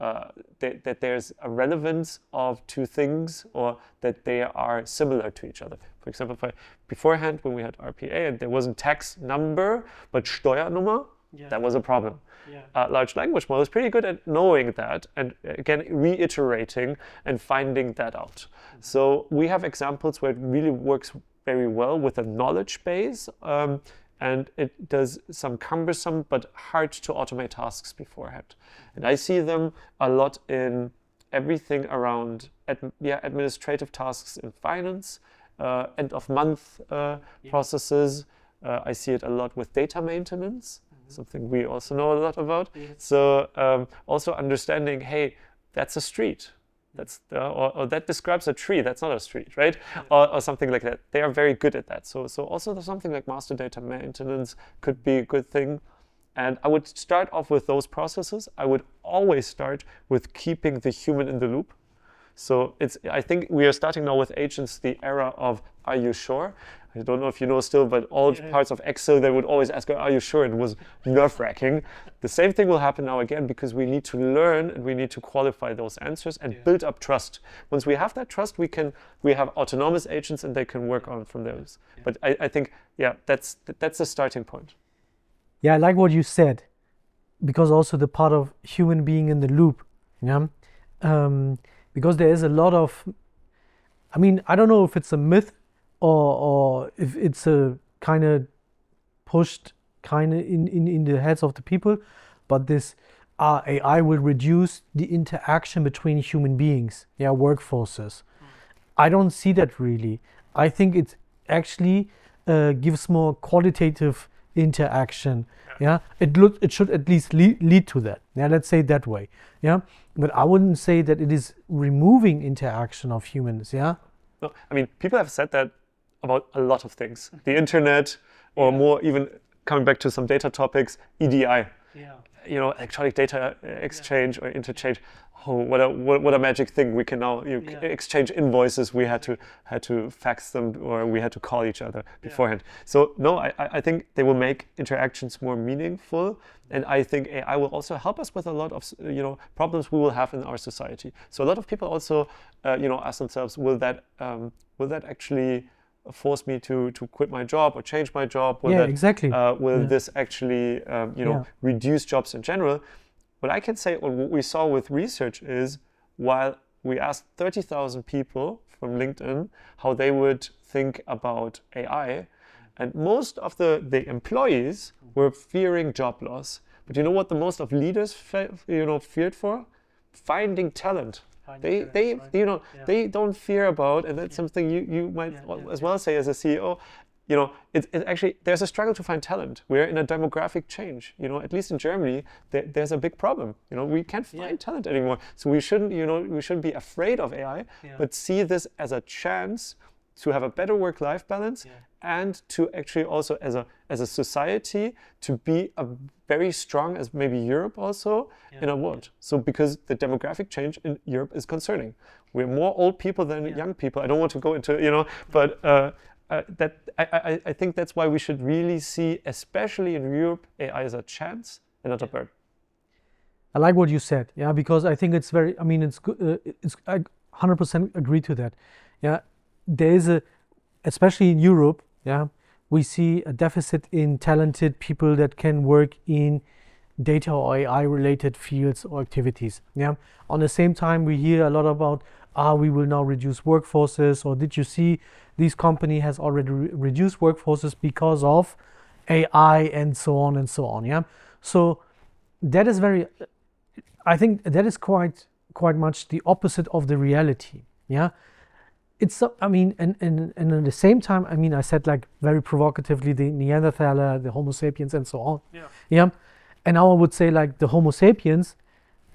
a relevance of two things or that they are similar to each other. For example, beforehand when we had RPA and there wasn't tax number but Steuernummer, that was a problem. Large language model is pretty good at knowing that and again reiterating and finding that out. So we have examples where it really works very well with a knowledge base and it does some cumbersome but hard to automate tasks beforehand. And I see them a lot in everything around administrative tasks in finance, end of month processes. I see it a lot with data maintenance, something we also know a lot about. So also understanding, hey, that's a street. That's or that describes a tree. That's not a street, right? Or something like that. They are very good at that. So also something like master data maintenance could be a good thing. And I would start off with those processes. I would always start with keeping the human in the loop. So I think we are starting now with agents the era of, are you sure? I don't know if you know still, but all parts of Excel, they would always ask, are you sure? It was nerve-wracking. The same thing will happen now again because we need to learn and we need to qualify those answers and build up trust. Once we have that trust, we have autonomous agents and they can work on from those. But I think, that's the starting point. Yeah, I like what you said, because also the part of human being in the loop, because there is a lot of, I mean, I don't know if it's a myth or if it's a kind of pushed kind of in the heads of the people, but this AI will reduce the interaction between human beings, workforces. I don't see that really. I think it actually gives more qualitative interaction. It should at least lead to that. Let's say it that way. But I wouldn't say that it is removing interaction of humans. No, I mean, people have said that about a lot of things. The internet, or more even coming back to some data topics, EDI. electronic data exchange or interchange. Oh, what a magic thing! We can now exchange invoices. We had to fax them, or we had to call each other beforehand. So no, I think they will make interactions more meaningful, and I think AI will also help us with a lot of problems we will have in our society. So a lot of people also ask themselves, will that actually force me to quit my job or change my job? Will this actually reduce jobs in general? What I can say, or what we saw with research, is while we asked 30,000 people from LinkedIn how they would think about AI, and most of the employees were fearing job loss. But you know what the most of leaders feared for? Finding talent. They don't fear about, and that's something you might as well say as a CEO. It's actually, there's a struggle to find talent. We're in a demographic change. At least in Germany, there's a big problem. We can't find talent anymore. So we shouldn't be afraid of AI, but see this as a chance to have a better work-life balance, and to actually also as a society to be a very strong, as maybe Europe also, in a world. So because the demographic change in Europe is concerning. We're more old people than young people. I don't want to go into, but I think that's why we should really see, especially in Europe, AI as a chance and not a burden. I like what you said, because I think it's very, it's good. I 100% agree to that. There is especially in Europe, we see a deficit in talented people that can work in data or AI related fields or activities. On the same time, we hear a lot about, we will now reduce workforces, or did you see this company has already reduced workforces because of AI, and so on and so on. So that is I think that is quite much the opposite of the reality. It's, and at the same time, I said, like, very provocatively, the Neanderthaler, the Homo sapiens, and so on. And now I would say, like, the Homo sapiens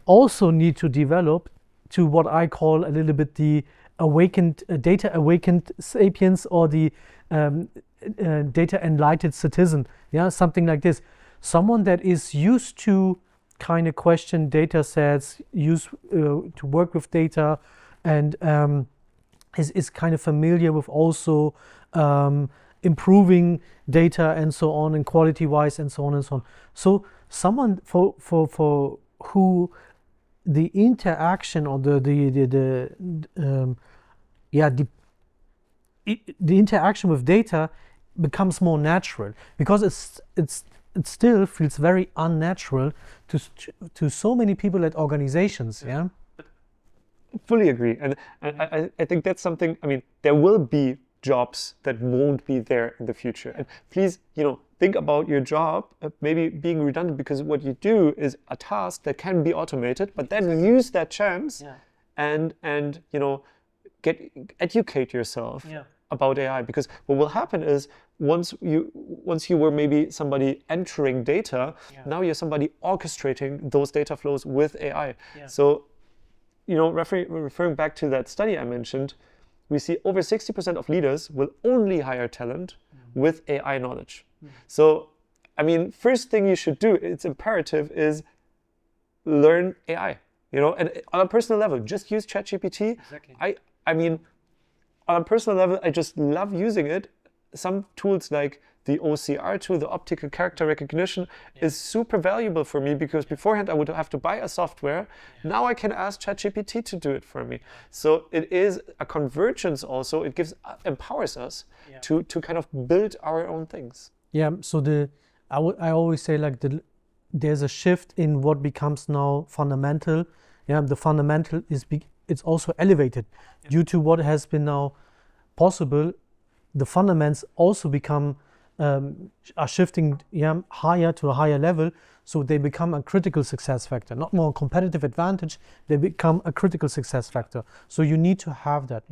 also need to develop to what I call a little bit the data awakened sapiens, or the data enlightened citizen. Something like this. Someone that is used to kind of question data sets, used to work with data, and is kind of familiar with also improving data and so on, and quality wise, and so on and so on. So someone for who the interaction, or the interaction with data becomes more natural, because it still feels very unnatural to so many people at organizations. Fully agree, and I think that's something. There will be jobs that won't be there in the future, and please, think about your job maybe being redundant, because what you do is a task that can be automated, but then use that chance and educate yourself about AI, because what will happen is once you were maybe somebody entering data, now you're somebody orchestrating those data flows with AI. So referring back to that study I mentioned, we see over 60% of leaders will only hire talent with AI knowledge. So, first thing you should do, it's imperative, is learn AI. And on a personal level, just use ChatGPT. Exactly. On a personal level, I just love using it. Some tools like the OCR tool, the optical character recognition, is super valuable for me, because beforehand I would have to buy a software. Now I can ask ChatGPT to do it for me. So it is a convergence also. It empowers us to kind of build our own things. So I always say, like, there's a shift in what becomes now fundamental. The fundamental it's also elevated due to what has been now possible. The fundamentals also become are shifting higher to a higher level, so they become a critical success factor, not more competitive advantage. They become a critical success factor. So you need to have that.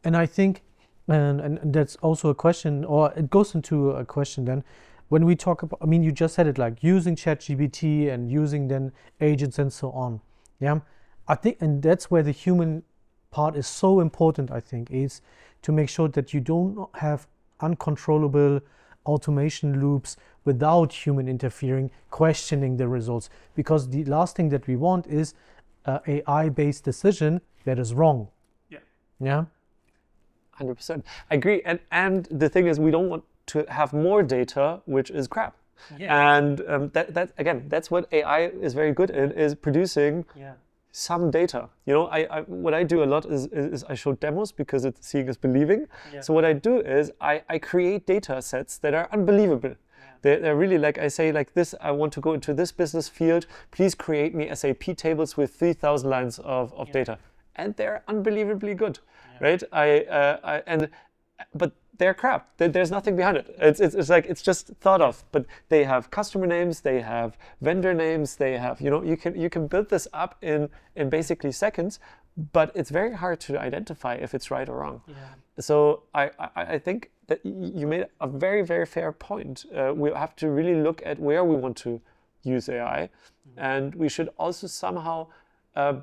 And I think, and that's also a question, or it goes into a question then, when we talk about, you just said it, like using ChatGPT and using then agents and so on. I think, and that's where the human part is so important, I think, is to make sure that you don't have uncontrollable automation loops without human interfering, questioning the results. Because the last thing that we want is AI-based decision that is wrong. Yeah. 100%. I agree. And the thing is, we don't want to have more data, which is crap. And that again, that's what AI is very good in, is producing some data. What I do a lot is I show demos, because it's seeing is believing. So what I do is I create data sets that are unbelievable. They're really, like I say, like this, I want to go into this business field, please create me SAP tables with 3,000 lines of data. And they're unbelievably good, right? But they're crap. There's nothing behind it. It's like, it's just thought of, but they have customer names, they have vendor names, they have, you can build this up in basically seconds, but it's very hard to identify if it's right or wrong. So I think that you made a very, very fair point. We have to really look at where we want to use AI, and we should also somehow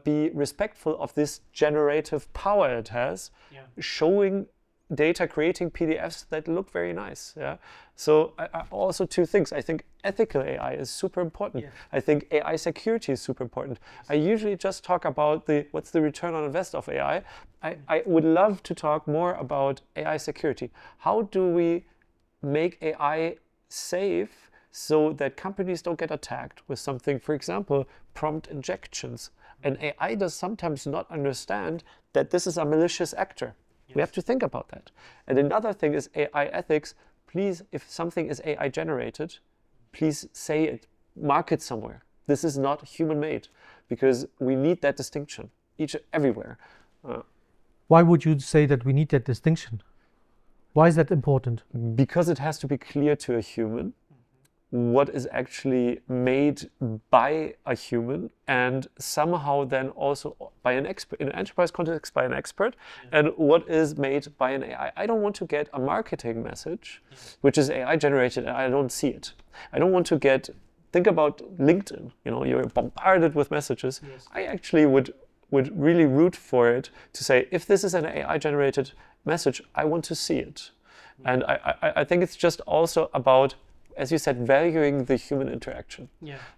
be respectful of this generative power it has, showing data, creating PDFs that look very nice. So also two things. I think ethical AI is super important. I think AI security is super important. I usually just talk about what's the return on invest of AI. I would love to talk more about AI security. How do we make AI safe so that companies don't get attacked with something, for example, prompt injections? And AI does sometimes not understand that this is a malicious actor. We have to think about that. And another thing is AI ethics. Please, if something is AI generated, please say it, mark it somewhere. This is not human made, because we need that distinction everywhere. Why would you say that we need that distinction? Why is that important? Because it has to be clear to a human what is actually made by a human, and somehow then also by an expert, in an enterprise context by an expert, and what is made by an AI. I don't want to get a marketing message which is AI generated and I don't see it. I don't want to think about LinkedIn, you're bombarded with messages. I actually would really root for it to say, if this is an AI generated message, I want to see it. And I think it's just also about, as you said, valuing the human interaction.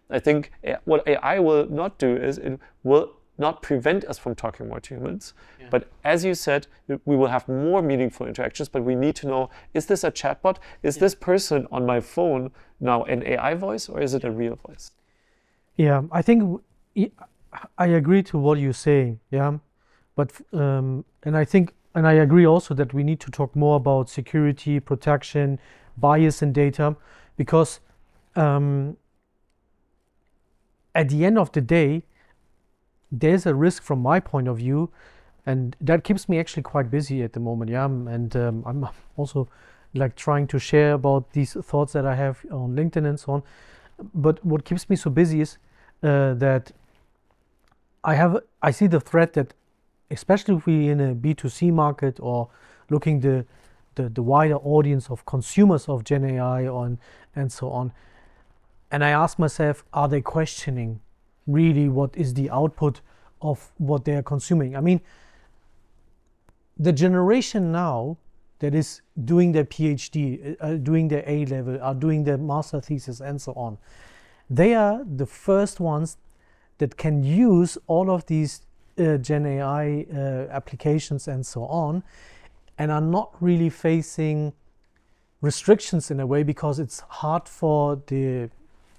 I think what AI will not do is it will not prevent us from talking more to humans, but as you said, we will have more meaningful interactions, but we need to know, is this a chatbot? Is this person on my phone now an AI voice, or is it a real voice? I think I agree to what you're saying, but and I agree also that we need to talk more about security, protection, bias in data, because at the end of the day, there's a risk from my point of view, and that keeps me actually quite busy at the moment. And I'm also like trying to share about these thoughts that I have on LinkedIn and so on. But what keeps me so busy is that I see the threat that, especially if we in a B2C market or looking the wider audience of consumers of GenAI and so on, and I ask myself, are they questioning really what is the output of what they are consuming? I mean, the generation now that is doing their PhD, doing their A-level, are doing their master thesis and so on, they are the first ones that can use all of these GenAI applications and so on, and are not really facing restrictions in a way, because it's hard for the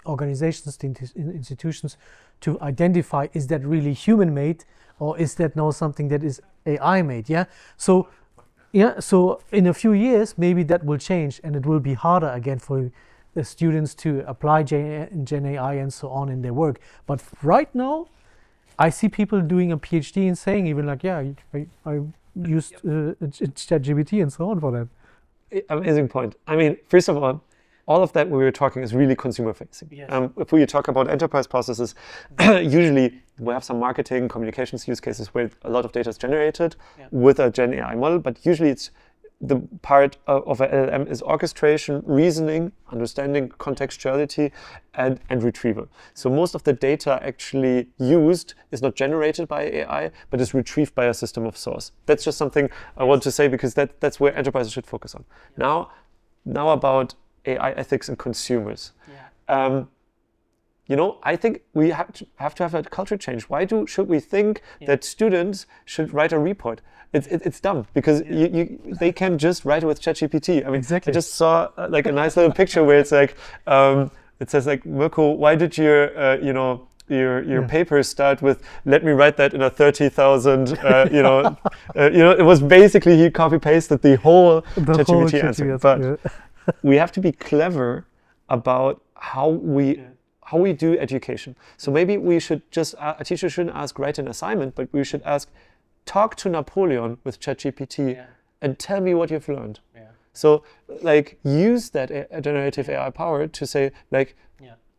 organizations, the institutions, to identify, is that really human made, or is that now something that is AI made? So in a few years maybe that will change, and it will be harder again for the students to apply GenAI and so on in their work. But right now I see people doing a PhD and saying even like, I used ChatGPT and so on for that. Amazing point. I mean, first of all of that we were talking is really consumer facing. If we talk about enterprise processes, usually we have some marketing, communications use cases where a lot of data is generated with a Gen AI model, but usually it's the part of a LLM is orchestration, reasoning, understanding, contextuality, and retrieval. So most of the data actually used is not generated by AI, but is retrieved by a system of source. That's just something I want to say, because that's where enterprises should focus on. Now about AI ethics in consumers. You know, I think we have to have a culture change. Why should we think that students should write a report? It's dumb, because they can just write it with ChatGPT. I mean, I just saw like a nice little picture where it's like, it says like, Mirko, why did your your paper start with, let me write that in a 30,000, it was basically, he copy pasted the whole ChatGPT answer. But we have to be clever about how we do education. So maybe we should just, a teacher shouldn't ask, write an assignment, but we should ask, talk to Napoleon with ChatGPT and tell me what you've learned. So like, use that generative AI power to say like,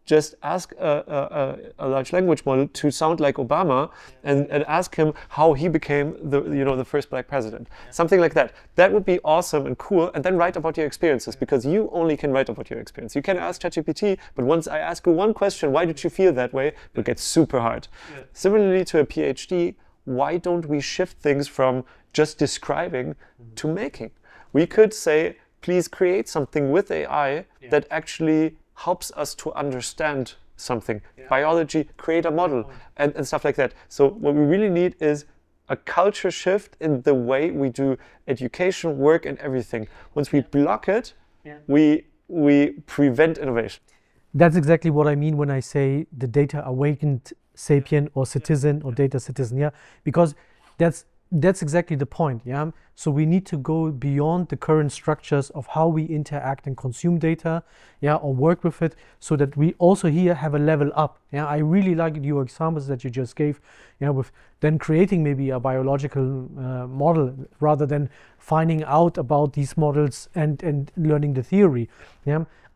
just ask a large language model to sound like Obama and ask him how he became the first black president. Something like that. That would be awesome and cool. And then write about your experiences, because you only can write about your experience. You can ask ChatGPT, but once I ask you one question, why did you feel that way? It will get super hard. Similarly to a PhD, why don't we shift things from just describing to making? We could say, please create something with AI that actually helps us to understand something. Biology, create a model, and stuff like that. So what we really need is a culture shift in the way we do education, work, and everything. Once we block it, we prevent innovation. That's exactly what I mean when I say the data awakened sapient or citizen or data citizen, because that's exactly the point. So we need to go beyond the current structures of how we interact and consume data, or work with it, so that we also here have a level up. I really like your examples that you just gave, with then creating maybe a biological model rather than finding out about these models and learning the theory.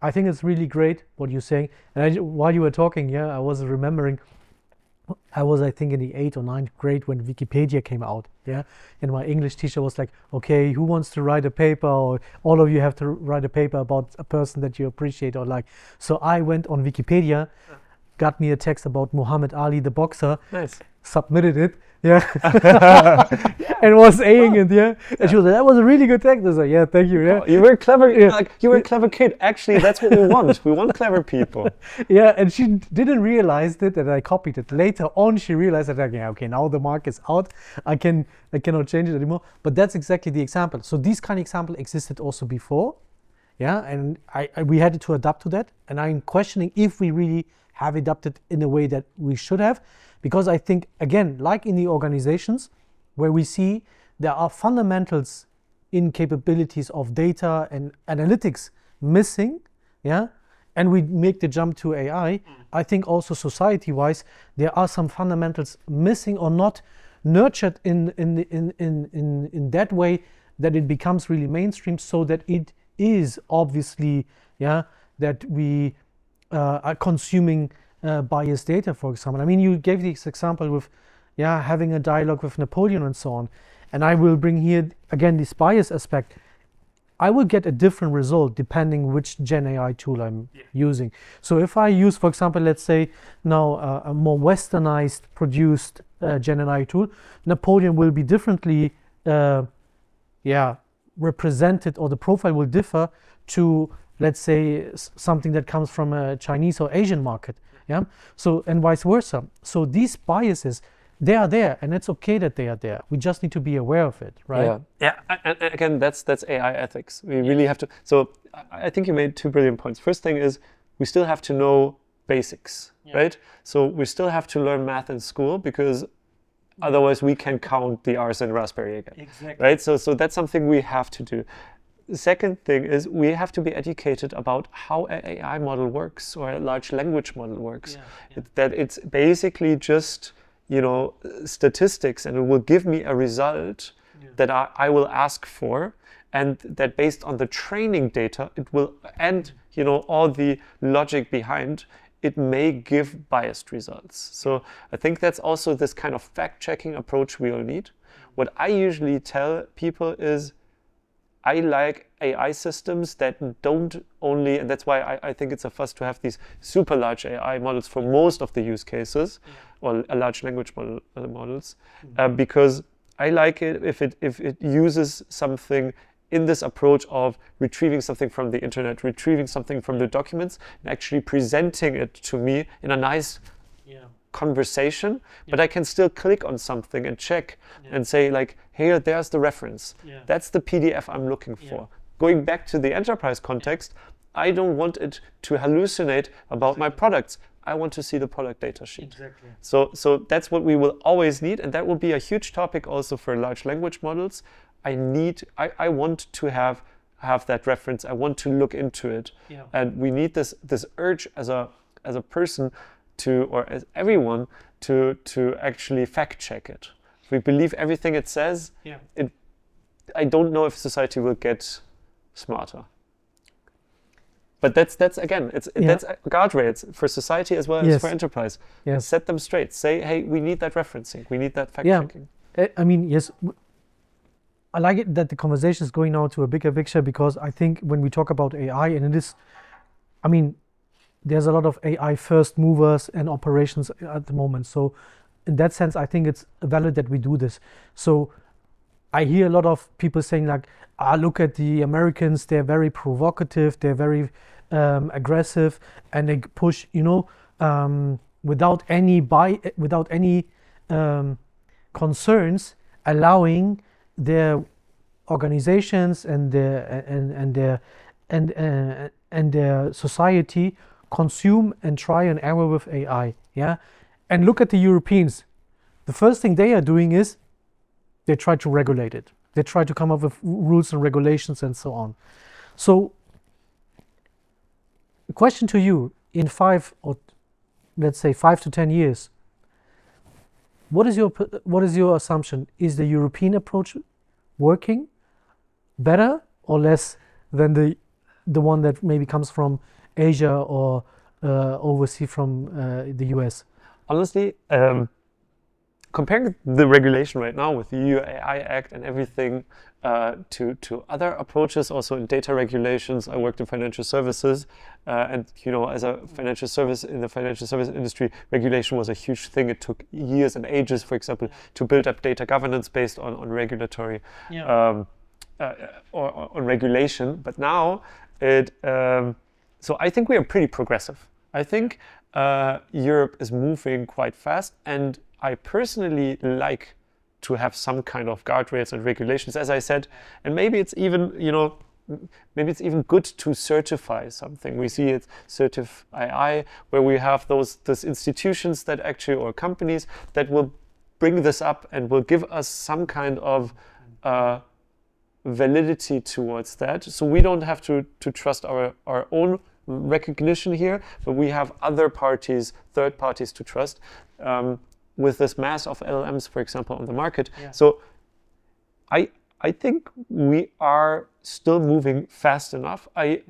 I think it's really great what you're saying. And while you were talking, I was remembering, I was, I think, in the 8th or 9th grade when Wikipedia came out, and my English teacher was like, okay, who wants to write a paper, or all of you have to write a paper about a person that you appreciate or like. So I went on Wikipedia, got me a text about Muhammad Ali, the boxer, submitted it, and was saying it, and she was like, that was a really good text. I was like, thank you, Oh, you were clever, like, you were a clever kid. Actually, that's what we want. We want clever people. And she didn't realize that I copied it. Later on, she realized that, okay, now the mark is out. I cannot change it anymore. But that's exactly the example. So these kind of example existed also before, and we had to adapt to that. And I'm questioning if we really have adapted in a way that we should have. Because I think, again, like in the organizations where we see there are fundamentals in capabilities of data and analytics missing, and we make the jump to AI, I think also society-wise, there are some fundamentals missing or not nurtured in that way that it becomes really mainstream, so that it is obviously, that we are consuming biased data, for example. I mean, you gave this example with having a dialogue with Napoleon and so on, and I will bring here again this bias aspect. I will get a different result depending which GenAI tool I'm using. So if I use, for example, let's say now a more westernized produced GenAI tool, Napoleon will be differently represented, or the profile will differ to, let's say, something that comes from a Chinese or Asian market. So, and vice versa. So these biases, they are there, and it's okay that they are there. We just need to be aware of it, right? And again, that's AI ethics. We really have to. So I think you made two brilliant points. First thing is, we still have to know basics, right? So we still have to learn math in school, because otherwise we can count the R's in Raspberry again, right? So that's something we have to do. The second thing is, we have to be educated about how an AI model works, or a large language model works. That it's basically just, statistics, and it will give me a result that I will ask for, and that based on the training data, it will, and all the logic behind, it may give biased results. So I think that's also this kind of fact-checking approach we all need. What I usually tell people is, I like AI systems that don't only, and that's why I think it's a fuss to have these super large AI models for most of the use cases, or a large language models, because I like it if it uses something in this approach of retrieving something from the internet, retrieving something from the documents, and actually presenting it to me in a nice conversation, but I can still click on something and check and say like, here, there's the reference. That's the PDF I'm looking for. Going back to the enterprise context, I don't want it to hallucinate about my products. I want to see the product data sheet. So that's what we will always need, and that will be a huge topic also for large language models. I want to have that reference. I want to look into it, and we need this urge as a person or as everyone to actually fact check it. If we believe everything it says, I don't know if society will get smarter. But that's again, that's guardrails for society as well as for enterprise. Set them straight. Say, hey, we need that referencing. We need that fact checking. I mean, yes. I like it that the conversation is going now to a bigger picture, because I think when we talk about AI, and it is, I mean, there's a lot of AI first movers and operations at the moment. So in that sense, I think it's valid that we do this. So I hear a lot of people saying like, look at the Americans, they're very provocative, they're very aggressive, and they push, without any concerns, allowing their organizations and their society consume and try and error with AI. And look at the Europeans. The first thing they are doing is they try to regulate it. They try to come up with rules and regulations and so on. So the question to you, in 5 to 10 years, what is your assumption? Is the European approach working better or less than the one that maybe comes from Asia or overseas from the US? Honestly, comparing the regulation right now with the EU AI Act and everything to other approaches, also in data regulations. I worked in financial services, and as a financial service in the financial service industry, regulation was a huge thing. It took years and ages, for example, to build up data governance based on regulatory or on regulation. But now so I think we are pretty progressive. I think Europe is moving quite fast, and I personally like to have some kind of guardrails and regulations, as I said, and maybe it's even, maybe it's even good to certify something. We see it Certif.ai, where we have those institutions that actually, or companies that will bring this up and will give us some kind of validity towards that. So we don't have to trust our own recognition here, but we have other parties, third parties to trust. With this mass of LLMs, for example, on the market. So I think we are still moving fast enough. I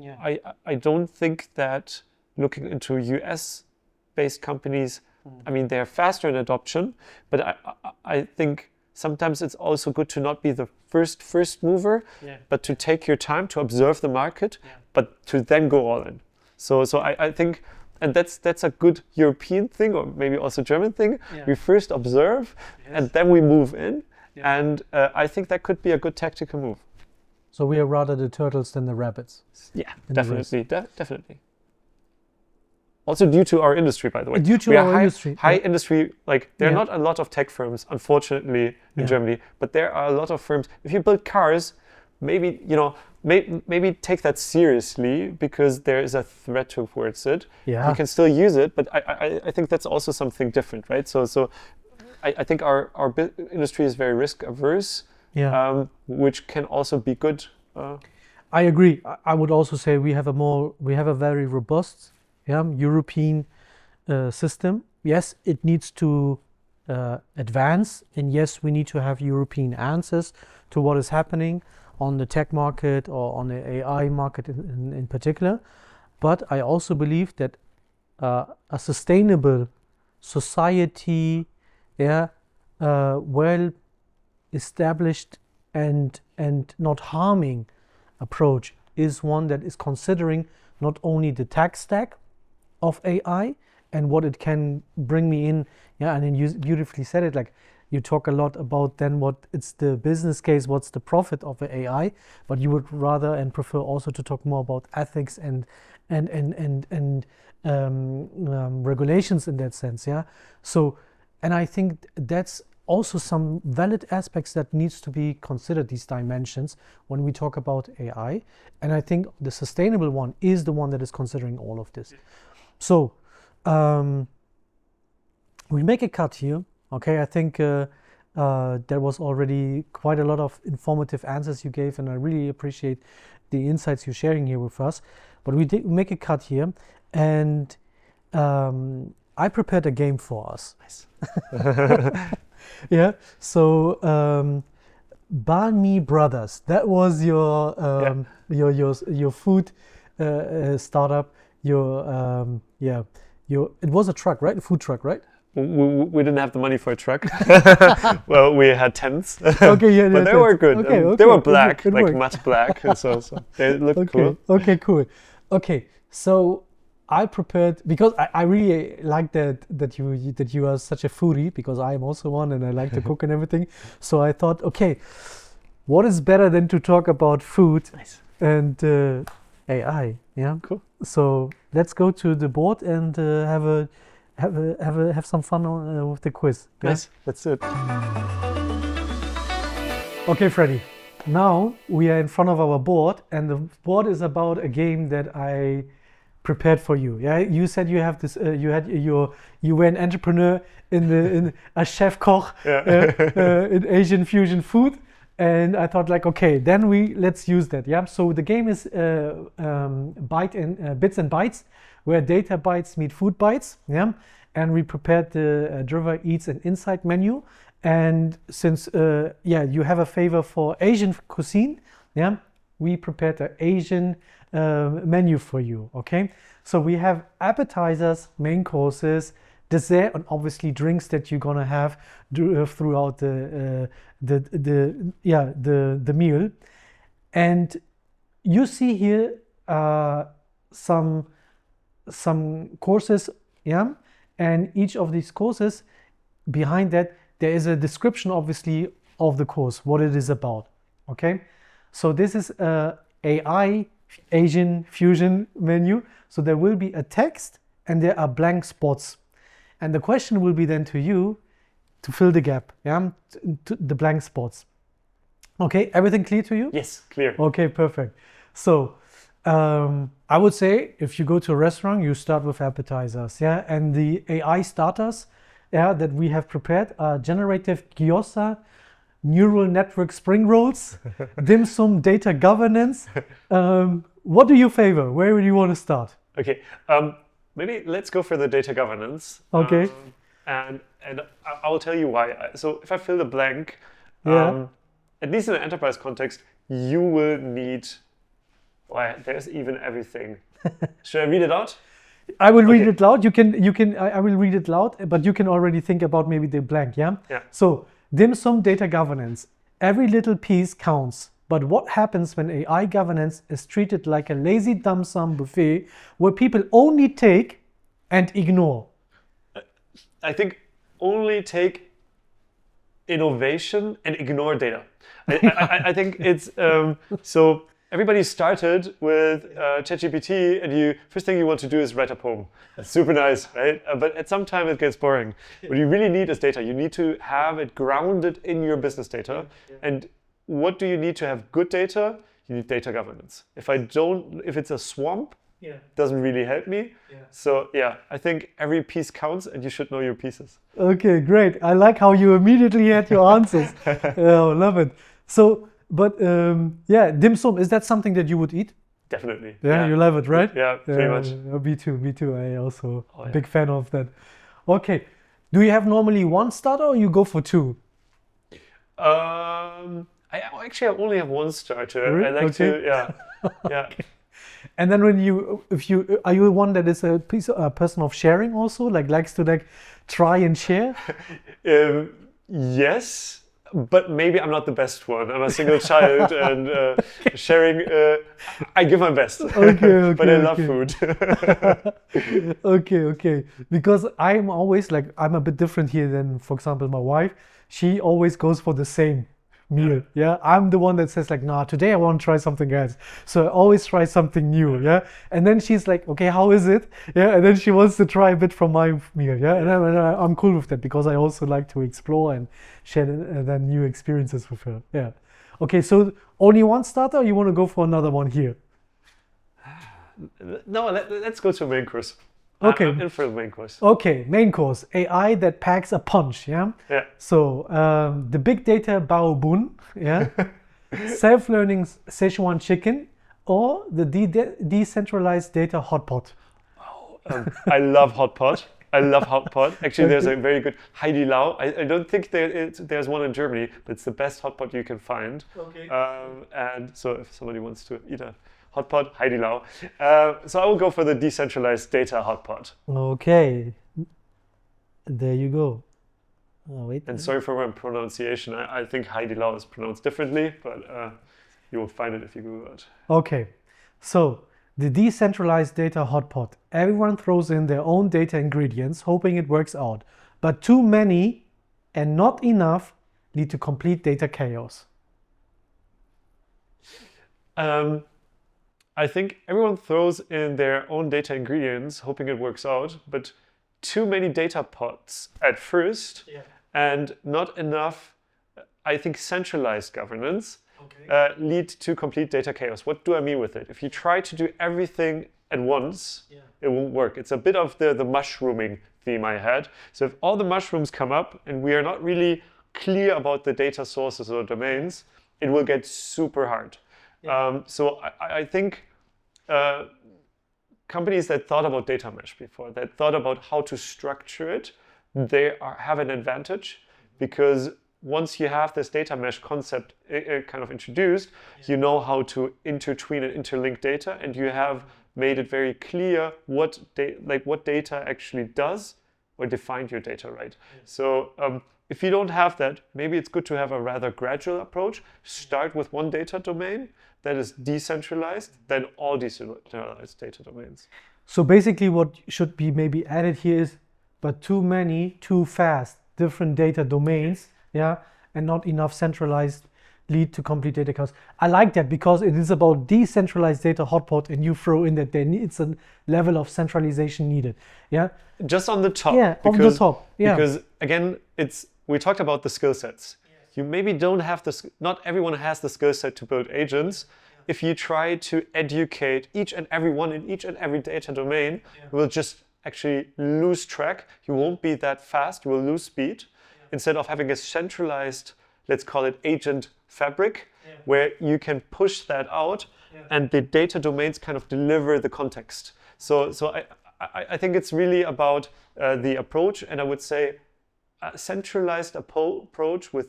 don't think that looking into US-based companies, I mean, they're faster in adoption, but I think sometimes it's also good to not be the first mover, but to take your time to observe the market, but to then go all in. So I think, and that's a good European thing, or maybe also German thing. We first observe, and then we move in. And I think that could be a good tactical move. So we are rather the turtles than the rabbits. Yeah, definitely, definitely. Also due to our industry, by the way. Due to our industry. High industry, like there are not a lot of tech firms, unfortunately, in Germany, but there are a lot of firms. If you build cars, maybe, maybe take that seriously, because there is a threat towards it. You can still use it, but I think that's also something different, right? So I think our industry is very risk averse, which can also be good. I agree. I would also say we have a very robust European system. Yes, it needs to advance, and yes, we need to have European answers to what is happening on the tech market or on the AI market in particular. But I also believe that a sustainable society, well established and not harming approach is one that is considering not only the tech stack of AI and what it can bring me in, and then you beautifully said it, like You talk a lot about then what it's the business case, what's the profit of the AI, but you would rather and prefer also to talk more about ethics and regulations in that sense, yeah. So, and I think that's also some valid aspects that needs to be considered, these dimensions, when we talk about AI. And I think the sustainable one is the one that is considering all of this. So we make a cut here. Okay, I think there was already quite a lot of informative answers you gave, and I really appreciate the insights you're sharing here with us. But we did make a cut here, and I prepared a game for us. Nice. Yeah, so Banh Mi Brothers, that was your food startup. It was a truck, right? A food truck, right? We didn't have the money for a truck. Well, we had tents. Okay, yeah, but they were good. Okay, they were black, it like worked. matte black. So they looked cool. Okay, cool. Okay, so I prepared, because I really like that you are such a foodie, because I am also one and I like to cook and everything. So I thought, okay, what is better than to talk about food and AI? Yeah, cool. So let's go to the board and have some fun with the quiz. Yeah? Nice, that's it. Okay, Freddy. Now we are in front of our board, and the board is about a game that I prepared for you. Yeah, you said you have this. You were an entrepreneur in a chef koch in Asian fusion food, and I thought like, okay, then let's use that. Yeah. So the game is Bits and Bytes, where data bytes meet food bites. Yeah. And we prepared the DRIVA Eats and Insight menu. And since you have a favor for Asian cuisine, yeah, we prepared the Asian menu for you. Okay, so we have appetizers, main courses, dessert, and obviously drinks that you're gonna have throughout the meal. And you see here some courses, yeah, and each of these courses, behind that there is a description, obviously, of the course, what it is about. Okay, so this is a AI Asian fusion menu. So there will be a text and there are blank spots, and the question will be then to you to fill the gap, yeah, to the blank spots. Okay, everything clear to you? Yes, clear. Okay, perfect. So I would say if you go to a restaurant, you start with appetizers, yeah, and the AI starters, yeah, that we have prepared are generative gyoza, neural network spring rolls, dim sum data governance. What do you favor? Where do you want to start? Okay, maybe let's go for the data governance. Okay. And I will tell you why. So if I fill the blank, Yeah. at least in an enterprise context, you will need. Well, there's even everything. Should I read it out? I will read it loud. I will read it loud, but you can already think about maybe the blank, yeah? Yeah. So, dim sum data governance. Every little piece counts. But what happens when AI governance is treated like a lazy dim sum buffet where people only take and ignore? I think only take innovation and ignore data. I think it's so. Everybody started with ChatGPT, and first thing you want to do is write a poem. That's super nice, right? But at some time it gets boring. What you really need is data. You need to have it grounded in your business data. And what do you need to have good data? You need data governance. If it's a swamp, it doesn't really help me. So I think every piece counts, and you should know your pieces. Okay, great. I like how you immediately had your answers. Oh, love it. So. But dim sum, is that something that you would eat? Definitely. Yeah, you love it, right? Yeah, pretty much. Me too. I also big fan of that. Okay, do you have normally one starter or you go for two? I only have one starter. Really? I like to, yeah. Okay. And then are you one that is a person of sharing also, likes to try and share? Yes. but maybe I'm not the best one. I'm a single child, and sharing, I give my best. Okay, but I love food. Okay. Because I'm always like, I'm a bit different here than, for example, my wife. She always goes for the same meal. Yeah, I'm the one that says like, nah, today I want to try something else. So I always try something new. Yeah, and then she's like, okay, how is it? Yeah, and then she wants to try a bit from my meal. Yeah, and I'm cool with that because I also like to explore and share then new experiences with her. Yeah. Okay, so only one starter, or you want to go for another one here? No, let's go to main course. Okay. I'm in for the main course. Okay, main course, AI that packs a punch, yeah? Yeah. So, the big data baobun, yeah? Self-learning Szechuan chicken, or the decentralized data hot pot? I love hot pot. Actually, there's a very good Heidi Lau. I don't think there's one in Germany, but it's the best hot pot you can find. Okay. And so if somebody wants to eat a hot pot, Heidi Lau. So I will go for the decentralized data hot pot. Okay. There you go. Oh, wait. And sorry for my pronunciation. I think Heidi Lau is pronounced differently, but you will find it if you Google it. Okay. So, the decentralized data hot pot. Everyone throws in their own data ingredients, hoping it works out. But too many and not enough lead to complete data chaos. I think everyone throws in their own data ingredients, hoping it works out, but too many data pots at first, and not enough, I think, centralized governance lead to complete data chaos. What do I mean with it? If you try to do everything at once, it won't work. It's a bit of the mushrooming theme I had. So if all the mushrooms come up and we are not really clear about the data sources or domains, it will get super hard. So I think companies that thought about data mesh before, that thought about how to structure it, have an advantage, because once you have this data mesh concept kind of introduced, you know how to intertween and interlink data, and you have made it very clear what data actually does, or defined your data right. So if you don't have that, maybe it's good to have a rather gradual approach. Start with one data domain that is decentralized, then all decentralized data domains. So basically what should be maybe added here is, but too many, too fast, different data domains, and not enough centralized lead to complete data chaos. I like that because it is about decentralized data hotpot, and you throw in that it's a level of centralization needed. Just on the top. On the top. Because again, we talked about the skill sets. You maybe don't have not everyone has the skill set to build agents. If you try to educate each and every one in each and every data domain, you will just actually lose track. You won't be that fast, you will lose speed. Instead of having a centralized, let's call it agent fabric, where you can push that out and the data domains kind of deliver the context. So I think it's really about the approach, and I would say a centralized approach with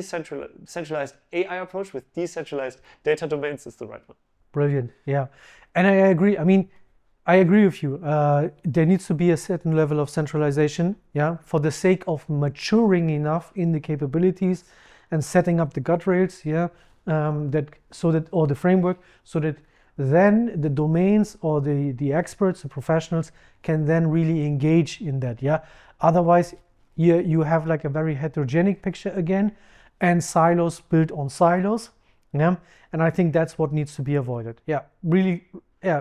centralized AI approach with decentralized data domains is the right one. Brilliant, and I agree. I mean, I agree with you. There needs to be a certain level of centralization, for the sake of maturing enough in the capabilities and setting up the guardrails, or the framework, so that then the domains or the experts, the professionals can then really engage in that. Otherwise, you have like a very heterogeneous picture again, and silos built on silos. And I think that's what needs to be avoided. Really,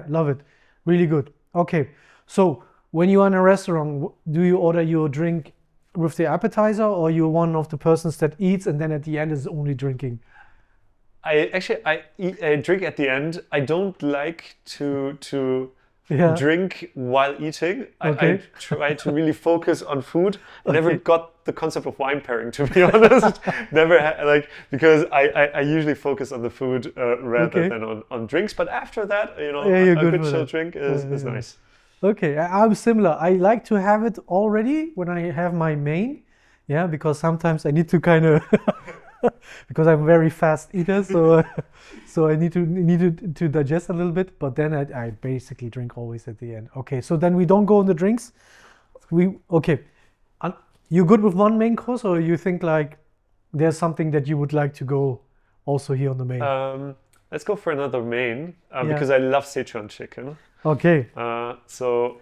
love it. Really good. Okay, so when you are in a restaurant, do you order your drink with the appetizer, or you're one of the persons that eats and then at the end is only drinking? I drink at the end. I don't like to drink while eating. I try to really focus on food. Never got the concept of wine pairing, to be honest. Because I usually focus on the food rather than on drinks. But after that, a good chill drink is nice. Okay, I'm similar. I like to have it already when I have my main, because sometimes I need to kind of because I'm a very fast eater, so I need to digest a little bit. But then I basically drink always at the end. Okay, so then we don't go on the drinks. You good with one main course, or you think like there's something that you would like to go also here on the main? Let's go for another main Yeah. because I love Sichuan chicken. Okay. So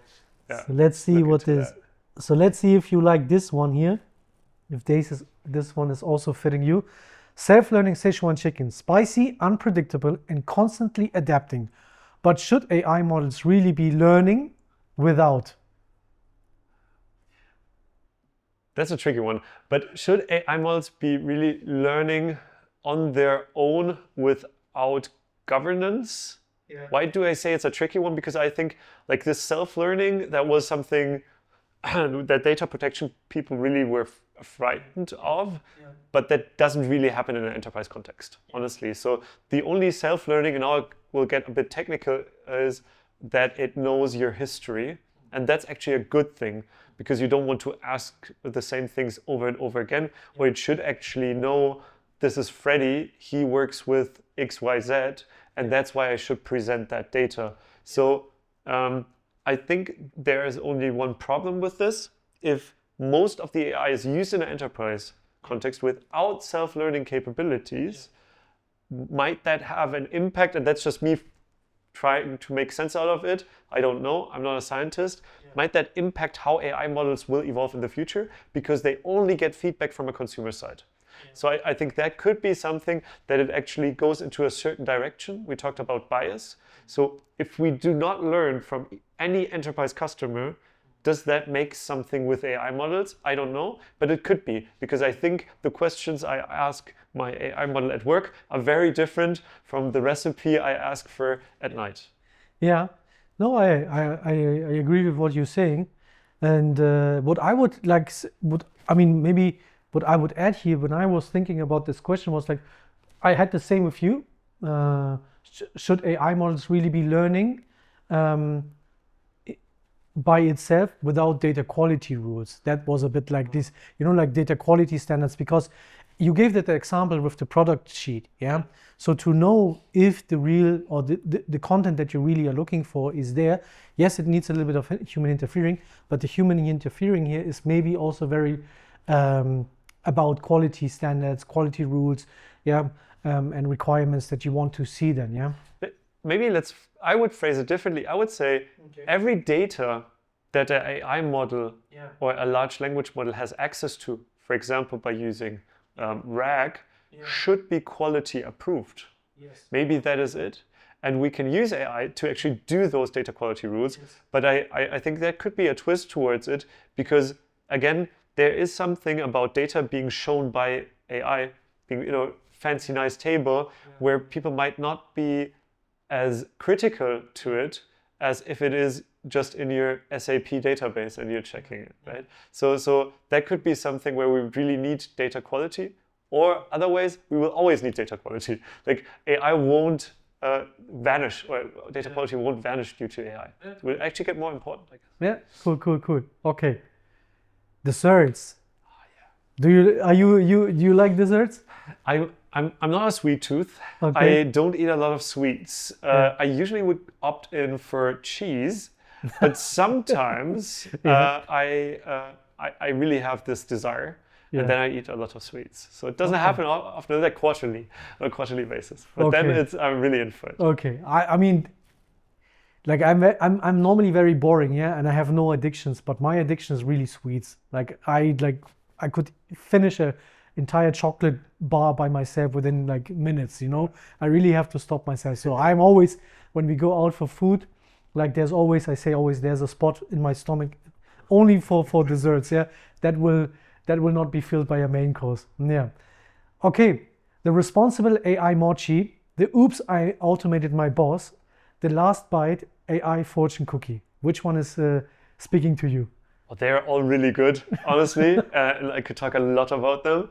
Let's see look what into is. that. So let's see if you like this one here. If this one is also fitting you. Self-learning Sichuan chicken, spicy, unpredictable, and constantly adapting. But should AI models really be learning without? That's a tricky one. But should AI models be really learning on their own without governance? Yeah. Why do I say it's a tricky one? Because I think like this self-learning, that was something that data protection people really were frightened of, but that doesn't really happen in an enterprise context, honestly. So the only self-learning, and now we'll get a bit technical, is that it knows your history. And that's actually a good thing, because you don't want to ask the same things over and over again, or it should actually know, this is Freddy, he works with XYZ, and that's why I should present that data. So I think there is only one problem with this. If most of the AI is used in an enterprise context without self-learning capabilities, might that have an impact? And that's just me trying to make sense out of it. I don't know. I'm not a scientist. Might that impact how AI models will evolve in the future? Because they only get feedback from a consumer side. So I think that could be something that it actually goes into a certain direction. We talked about bias. So if we do not learn from any enterprise customer, does that make something with AI models? I don't know, but it could be, because I think the questions I ask my AI model at work are very different from the recipe I ask for at night. Yeah, no, I agree with what you're saying. And what I would like, maybe what I would add here when I was thinking about this question was like, I had the same with you. Should AI models really be learning by itself without data quality rules? That was a bit like this, like data quality standards, because you gave that example with the product sheet, yeah? So to know if the real or the content that you really are looking for is there, yes, it needs a little bit of human interfering, but the human interfering here is maybe also very about quality standards, quality rules, yeah, and requirements that you want to see then, yeah? Maybe I would phrase it differently. I would say every data that an AI model or a large language model has access to, for example, by using RAG, should be quality approved. Yes. Maybe that is it. And we can use AI to actually do those data quality rules. Yes. But I think there could be a twist towards it, because again, there is something about data being shown by AI, being, fancy, nice table, where people might not be as critical to it as if it is just in your SAP database and you're checking it, right? So that could be something where we really need data quality, or otherwise we will always need data quality. Like AI won't vanish, or data quality won't vanish due to AI. It will actually get more important, I guess. Yeah, cool. Okay. Desserts. Do you like desserts? I'm not a sweet tooth. Okay. I don't eat a lot of sweets. I usually would opt in for cheese, but sometimes I really have this desire, and then I eat a lot of sweets. So it doesn't happen often, like quarterly, on a quarterly basis. But then I'm really in for it. Okay. I mean, like I'm normally very boring, yeah, and I have no addictions, but my addiction is really sweets. Like I could finish a entire chocolate bar by myself within like minutes, I really have to stop myself. So I'm always, when we go out for food, like there's a spot in my stomach only for desserts, yeah, that will not be filled by a main course. Yeah. Okay, the responsible AI mochi, the oops, I automated my boss, the last bite AI fortune cookie. Which one is speaking to you? Well, they're all really good, honestly. And I could talk a lot about them.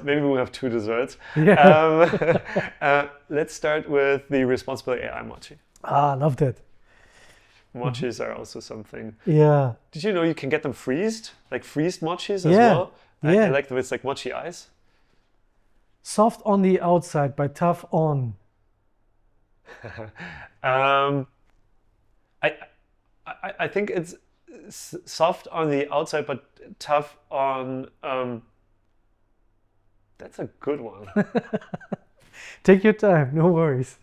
Maybe we'll have two desserts. Yeah. Let's start with the responsible AI mochi. I love that. Mochis are also something. Yeah. Did you know you can get them freezed? Like freezed mochis as well? I like them. It's like mochi ice. Soft on the outside, but tough on. I think it's soft on the outside, but tough on That's a good one. Take your time, no worries.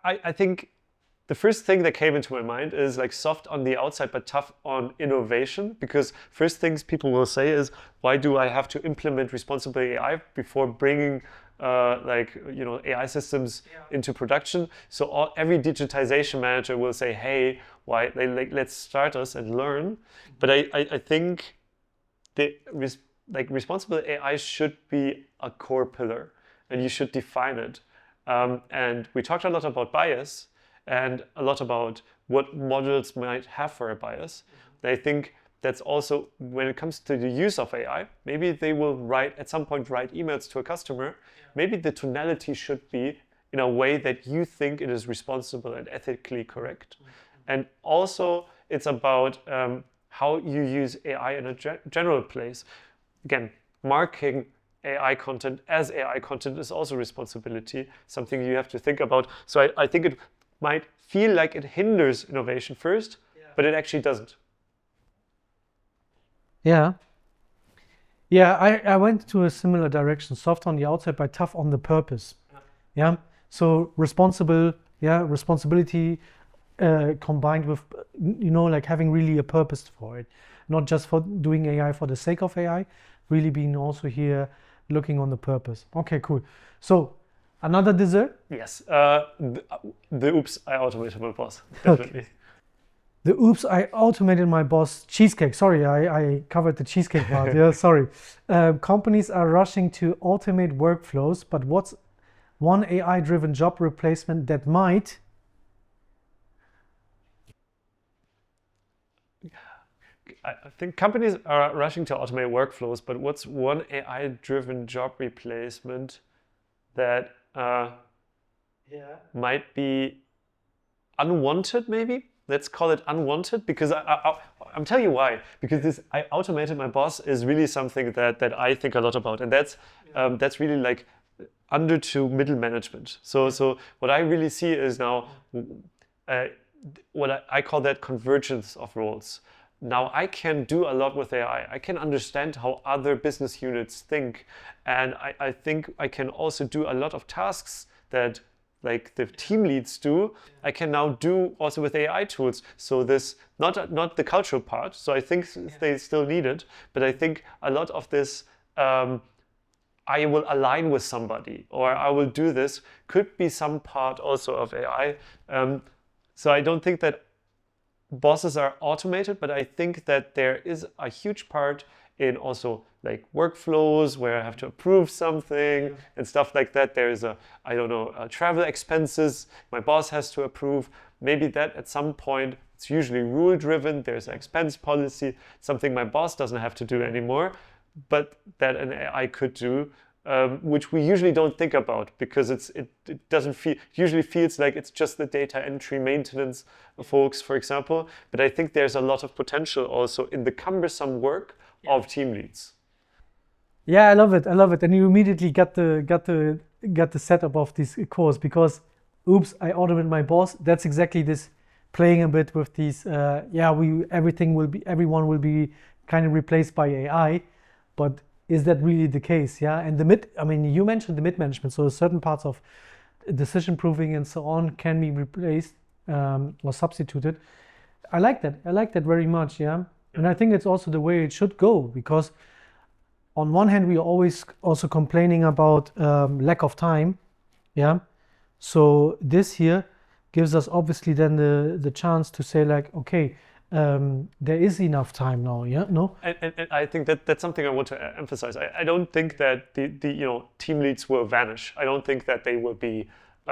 I think the first thing that came into my mind is like soft on the outside but tough on innovation, because first things people will say is, why do I have to implement responsible AI before bringing AI systems into production? So every digitization manager will say, hey, why let's start us and learn. But I think the responsible AI should be a core pillar, and you should define it. And we talked a lot about bias and a lot about what models might have for a bias. I think that's also, when it comes to the use of AI, maybe they will at some point write emails to a customer. Maybe the tonality should be in a way that you think it is responsible and ethically correct. And also it's about how you use AI in a general place. Again, marking AI content as AI content is also responsibility, something you have to think about. So I think it might feel like it hinders innovation first, but it actually doesn't. Yeah, I went to a similar direction, soft on the outside, but tough on the purpose. Yeah, so responsibility combined with, like having really a purpose for it, not just for doing AI for the sake of AI, really being also here looking on the purpose. Okay, cool. So another dessert? Yes, the oops, I automated my boss, definitely. Okay. The oops, I automated my boss cheesecake. Sorry, I covered the cheesecake part. Yeah, sorry. Companies are rushing to automate workflows, but what's one AI-driven job replacement that might? I think companies are rushing to automate workflows, but what's one AI-driven job replacement that might be unwanted, maybe? Let's call it unwanted, because I'm telling you why. Because this I automated my boss is really something that I think a lot about, and that's really like under to middle management. So what I really see is now what I call that convergence of roles. Now I can do a lot with AI. I can understand how other business units think, and I think I can also do a lot of tasks that like the team leads do, I can now do also with AI tools. So this, not the cultural part, so I think they still need it, but I think a lot of this, I will align with somebody, or I will do this, could be some part also of AI. So I don't think that bosses are automated, but I think that there is a huge part in also like workflows where I have to approve something and stuff like that. There is travel expenses my boss has to approve. Maybe that at some point, it's usually rule driven. There's an expense policy, something my boss doesn't have to do anymore, but that an AI could do, which we usually don't think about because it usually feels like it's just the data entry maintenance folks, for example. But I think there's a lot of potential also in the cumbersome work of team leads. Yeah, I love it. And you immediately got the setup of this course, because oops, I automated my boss. That's exactly this, playing a bit with these everyone will be kind of replaced by AI, but is that really the case? Yeah. And you mentioned the mid management, so certain parts of decision proving and so on can be replaced or substituted. I like that very much. Yeah. And I think it's also the way it should go, because on one hand, we are always also complaining about lack of time. Yeah. So this here gives us obviously then the chance to say like, okay, there is enough time now. Yeah. No. And I think that's something I want to emphasize. I don't think that the team leads will vanish. I don't think that they will be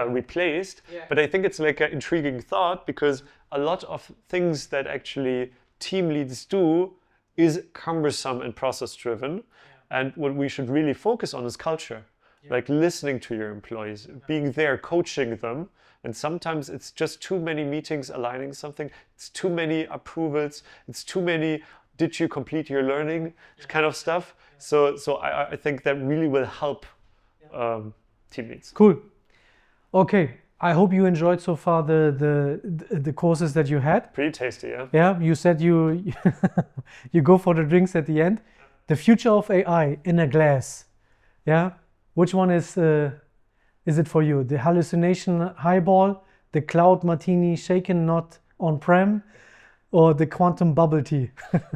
replaced. Yeah. But I think it's like an intriguing thought, because a lot of things that actually team leads do is cumbersome and process driven. Yeah. And what we should really focus on is culture, like listening to your employees, being there, coaching them. And sometimes it's just too many meetings aligning something. It's too many approvals. It's too many, did you complete your learning kind of stuff. So I think that really will help team leads. Cool. Okay, I hope you enjoyed so far the courses that you had. Pretty tasty, yeah. Yeah, you said you you go for the drinks at the end. The future of AI in a glass. Yeah, which one is it for you? The hallucination highball, the cloud martini shaken not on-prem, or the quantum bubble tea?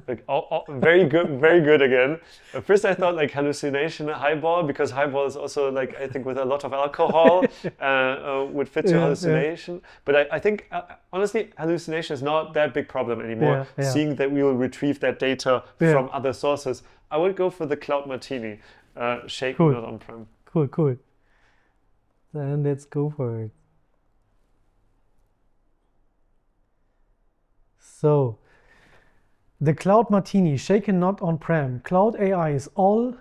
Like very good again. At first I thought like hallucination highball, because highball is also like, I think with a lot of alcohol would fit to hallucination. Yeah. But I think honestly hallucination is not that big problem anymore. Yeah. Seeing that we will retrieve that data from other sources, I would go for the cloud martini, shaken not on-prem. Cool. Then let's go for it. So, the cloud martini, shaken not on-prem. Cloud AI is all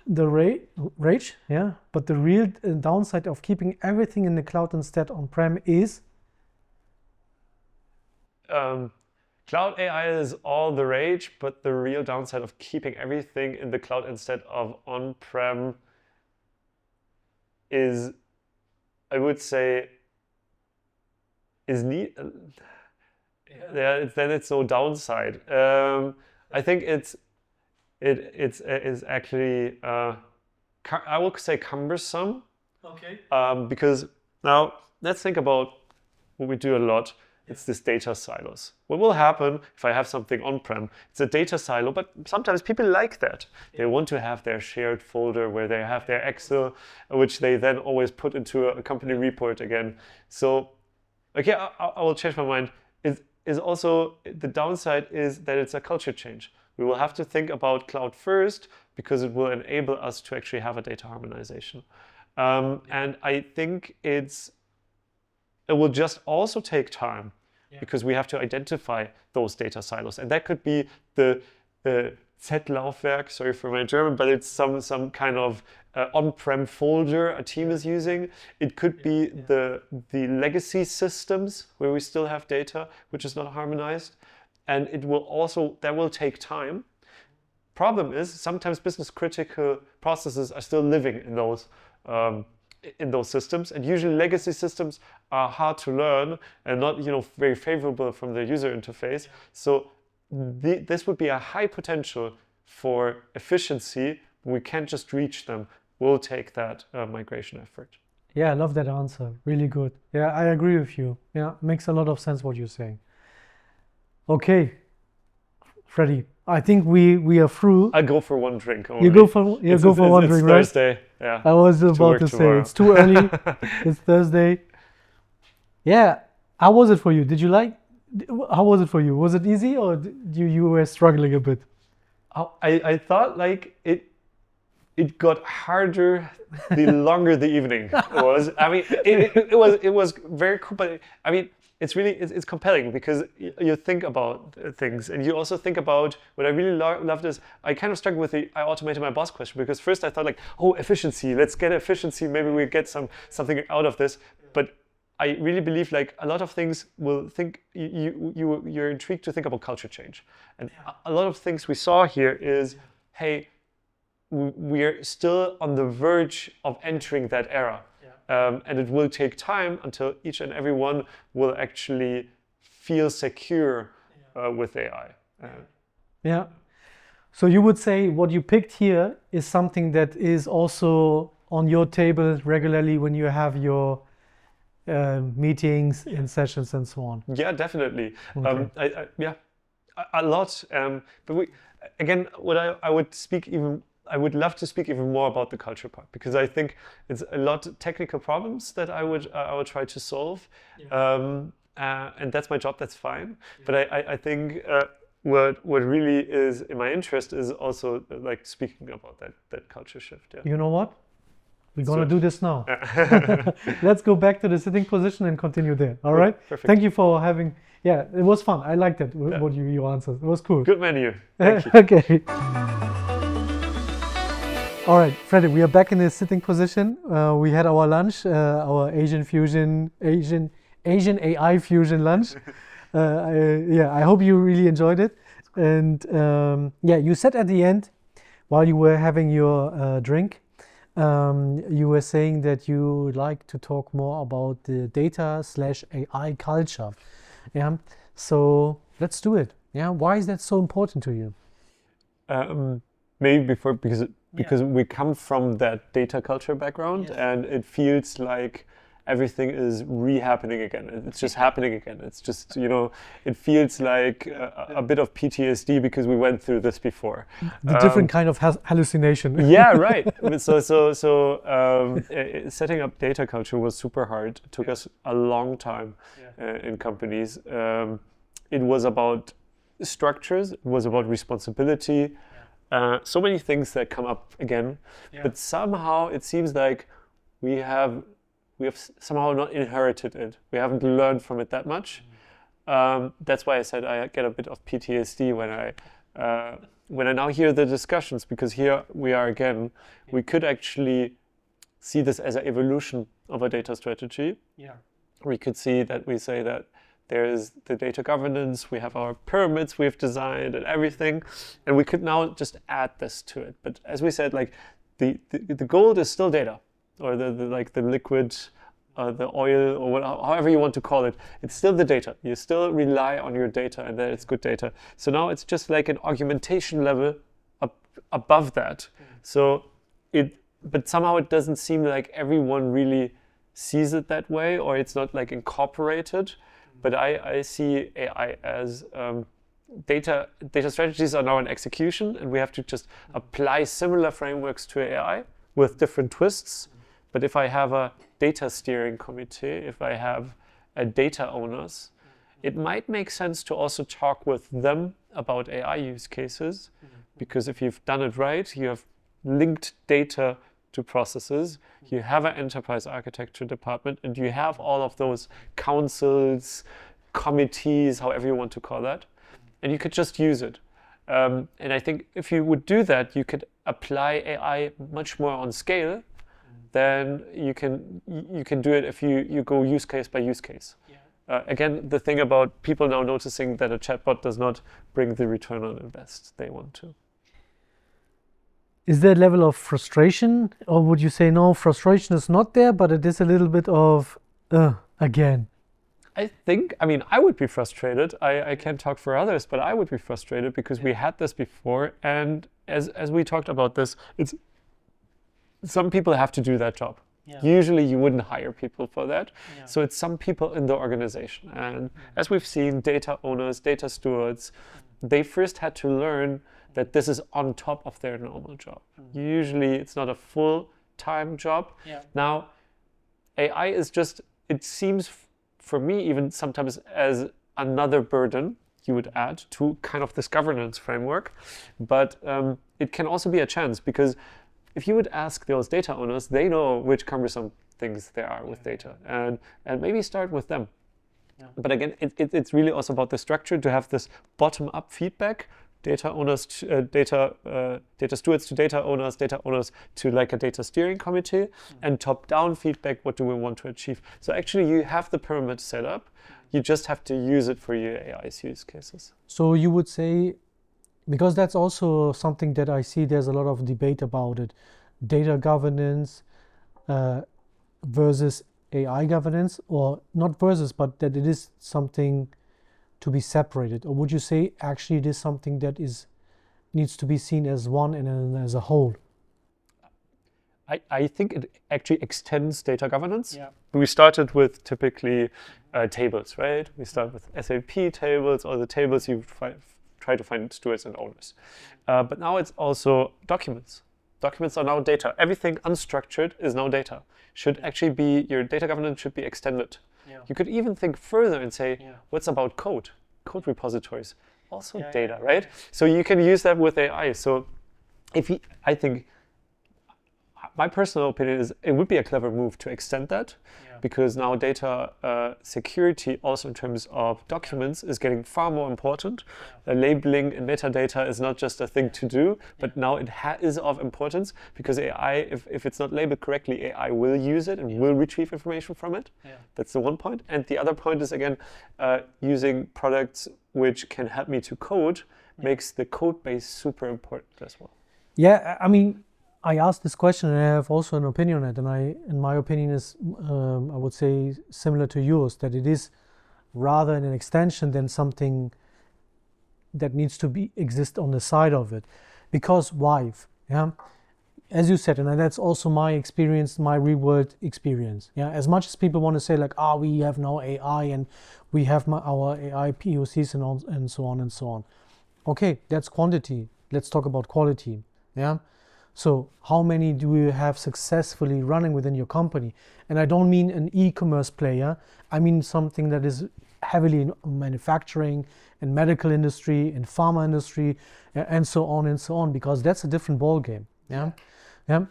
the rage, yeah. But the real downside of keeping everything in the cloud instead on-prem is? Cloud AI is all the rage, but the real downside of keeping everything in the cloud instead of on-prem is, I would say, is neat. Yeah, then it's no downside. I think it is actually I would say cumbersome. Okay. Because now let's think about what we do a lot. It's this data silos. What will happen if I have something on-prem? It's a data silo, but sometimes people like that. They want to have their shared folder where they have their Excel, which they then always put into a company report again. So, okay, I will change my mind. Is also the downside is that it's a culture change. We will have to think about cloud first because it will enable us to actually have a data harmonization. And I think it will just also take time because we have to identify those data silos. And that could be the Z-Laufwerk, sorry for my German, but it's some kind of on-prem folder a team is using. It could be the legacy systems where we still have data, which is not harmonized. And that will take time. Problem is, sometimes business critical processes are still living in those systems. And usually legacy systems are hard to learn and not very favorable from the user interface. So this would be a high potential for efficiency. We can't just reach them. We'll take that migration effort. Yeah, I love that answer. Really good. Yeah, I agree with you. Yeah, makes a lot of sense what you're saying. Okay, Freddy, I think we are through. I go for one drink only. You go for one drink, right? It's Thursday. Yeah. I was about to say it's too early. It's Thursday. Yeah. How was it for you? Did you like? How was it for you? Was it easy or you were struggling a bit? I thought like it got harder the longer the evening was. I mean, it was very cool, but I mean, it's compelling because you think about things and you also think about what I really loved is I kind of struggled with the I automated my boss question because first I thought like, oh, efficiency, let's get efficiency, maybe we get something out of this, but I really believe like a lot of things will think you're intrigued to think about culture change. And a lot of things we saw here is, hey, we're still on the verge of entering that era. And it will take time until each and every one will actually feel secure with AI. Yeah. So you would say what you picked here is something that is also on your table regularly when you have your meetings and sessions and so on. Yeah, definitely. Okay. A lot. But I would love to speak even more about the culture part because I think it's a lot of technical problems that I would try to solve, and that's my job. That's fine. But I think what really is in my interest is also like speaking about that culture shift. Yeah. You know what? We're gonna do this now. Let's go back to the sitting position and continue there. All right. Perfect. Thank you for having. Yeah, it was fun. I liked it. What you answered. It was cool. Good menu. Thank you. Okay. All right, Freddy, we are back in the sitting position. We had our lunch, our Asian AI fusion lunch. I hope you really enjoyed it. And you said at the end, while you were having your drink, You were saying that you like to talk more about the data/AI culture. Yeah. So let's do it. Yeah. Why is that so important to you? Maybe before, because we come from that data culture background, Yes. and it feels like everything is re-happening again. It's just happening again. It's just, it feels like a bit of PTSD because we went through this before. The different kind of hallucination. Yeah, right. Setting up data culture was super hard. It took us a long time in companies. It was about structures. It was about responsibility. So many things that come up again, but somehow it seems like we have somehow not inherited it. We haven't learned from it that much. That's why I said I get a bit of PTSD when I now hear the discussions, because here we are again. We could actually see this as an evolution of a data strategy. We could see that we say that there is the data governance, we have our pyramids we've designed and everything, and we could now just add this to it. But as we said, like the gold is still data, or the liquid, the oil, or however you want to call it. It's still the data. You still rely on your data and that it's good data. So now it's just like an augmentation level above that. So but somehow it doesn't seem like everyone really sees it that way, or it's not like incorporated. But I see AI as data strategies are now in execution, and we have to just apply similar frameworks to AI with different twists. But if I have a data steering committee, if I have a data owners, it might make sense to also talk with them about AI use cases, because if you've done it right, you have linked data to processes, you have an enterprise architecture department, and you have all of those councils, committees, however you want to call that, and you could just use it. And I think if you would do that, you could apply AI much more on scale than you can do it if you go use case by use case. Again, the thing about people now noticing that a chatbot does not bring the return on invest they want to. Is there a level of frustration, or would you say no, frustration is not there, but it is a little bit of again? I would be frustrated. I can't talk for others, but I would be frustrated because we had this before, and as we talked about this, it's some people have to do that job. Usually you wouldn't hire people for that. So it's some people in the organization. And as we've seen, data owners, data stewards, they first had to learn that this is on top of their normal job. Usually it's not a full-time job. Now, AI is just, it seems for me even sometimes as another burden you would add to kind of this governance framework. But it can also be a chance, because if you would ask those data owners, they know which cumbersome things there are with data, and maybe start with them. But again, it's really also about the structure, to have this bottom-up feedback, data owners, data stewards to data owners to like a data steering committee, and top-down feedback, what do we want to achieve? So actually you have the pyramid set up, you just have to use it for your AI use cases. So you would say, because that's also something that I see there's a lot of debate about it, data governance versus AI governance, or not versus, but that it is something to be separated? Or would you say actually it is something that needs to be seen as one and as a whole? I think it actually extends data governance. We started with typically tables, right? We start with SAP tables, or the tables you try to find stewards and owners. But now it's also documents. Documents are now data. Everything unstructured is now data. Should actually be, your data governance should be extended. You could even think further and say, what's about code? Code repositories, also data, right? So you can use that with AI. So I think my personal opinion is it would be a clever move to extend that, because now data security, also in terms of documents, is getting far more important. Labeling and metadata is not just a thing to do, but now it is of importance, because AI, if it's not labeled correctly, AI will use it and will retrieve information from it. That's the one point. And the other point is, again, using products which can help me to code makes the code base super important as well. Yeah, I mean, I asked this question and I have also an opinion on it, and my opinion is, I would say, similar to yours, that it is rather an extension than something that needs to exist on the side of it. Because why? Yeah, as you said, and that's also my experience, my real world experience. Yeah, as much as people want to say like, we have now AI and we have our AI POCs and so on and so on. Okay, that's quantity. Let's talk about quality. Yeah. So how many do you have successfully running within your company? And I don't mean an e-commerce player. I mean something that is heavily in manufacturing and medical industry and pharma industry and so on, because that's a different ball game. Yeah. Yeah.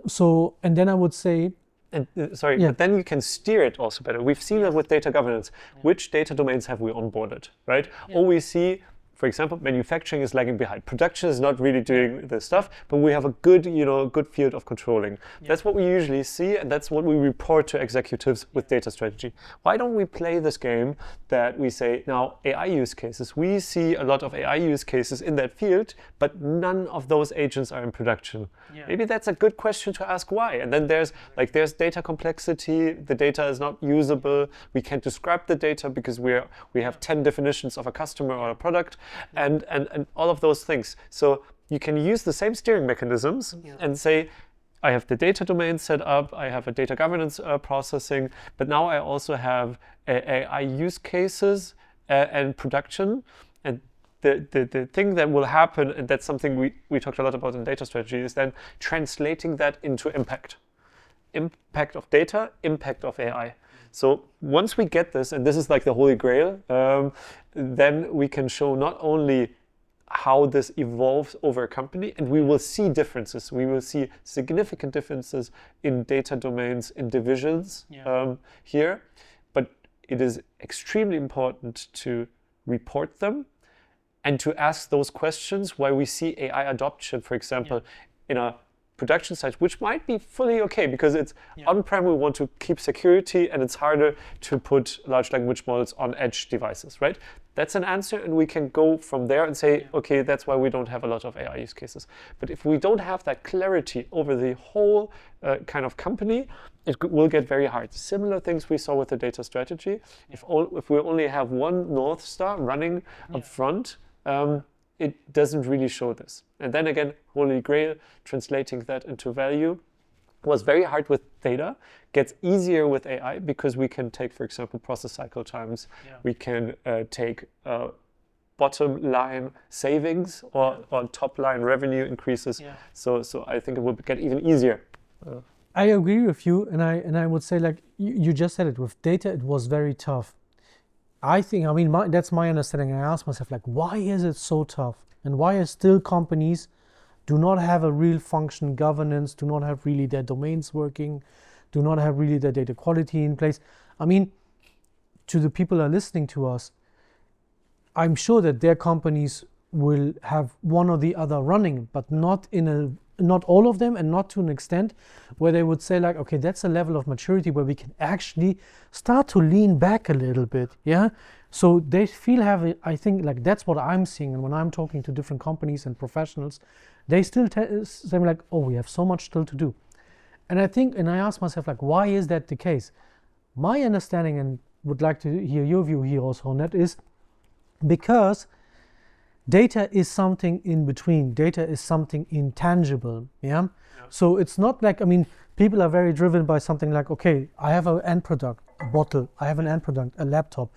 So, and then I would say, and but then you can steer it also better. We've seen that with data governance. Which data domains have we onboarded, right? Or we see, for example, manufacturing is lagging behind. Production is not really doing the stuff, but we have a good, good field of controlling. That's what we usually see, and that's what we report to executives with data strategy. Why don't we play this game that we say, now AI use cases? We see a lot of AI use cases in that field, but none of those agents are in production. Maybe that's a good question to ask why. And then there's data complexity, the data is not usable, we can't describe the data because we have 10 definitions of a customer or a product. And all of those things. So you can use the same steering mechanisms and say, I have the data domain set up, I have a data governance processing, but now I also have AI use cases and production. And the thing that will happen, and that's something we talked a lot about in data strategy, is then translating that into impact. Impact of data, impact of AI. So once we get this, and this is like the holy grail, then we can show not only how this evolves over a company, and we will see differences. We will see significant differences in data domains, in divisions here, but it is extremely important to report them and to ask those questions why we see AI adoption, for example, in a production site, which might be fully okay because it's on-prem, we want to keep security, and it's harder to put large language models on edge devices, right? That's an answer, and we can go from there and say, okay, that's why we don't have a lot of AI use cases. But if we don't have that clarity over the whole kind of company, it will get very hard. Similar things we saw with the data strategy. If we only have one North Star running up front, it doesn't really show this. And then again, Holy Grail, translating that into value was very hard with data, gets easier with AI because we can take, for example, process cycle times. We can take bottom line savings or top line revenue increases. So I think it will get even easier. I agree with you, and I would say, like you just said it, with data it was very tough. That's my understanding. I asked myself, like, why is it so tough? And why are still companies do not have a real function governance, do not have really their domains working, do not have really their data quality in place? I mean, to the people who are listening to us, I'm sure that their companies will have one or the other running, but not all of them, and not to an extent where they would say, like, okay, that's a level of maturity where we can actually start to lean back a little bit. So they feel I think, like, that's what I'm seeing. And when I'm talking to different companies and professionals, they still say like, oh, we have so much still to do. And I ask myself, like, why is that the case? My understanding, and would like to hear your view here also on that, is because data is something in between. Data is something intangible. So it's not like, people are very driven by something like, okay, I have an end product, a bottle, I have an end product, a laptop.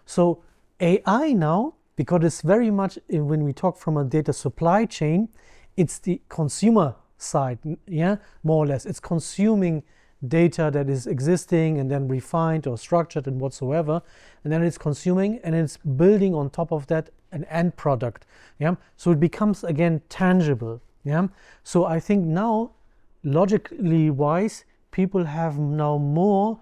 So AI now, because it's very much, when we talk from a data supply chain, it's the consumer side, more or less. It's consuming data that is existing and then refined or structured and whatsoever, and then it's consuming and it's building on top of that an end product. So it becomes again tangible. So I think now, logically wise, people have now more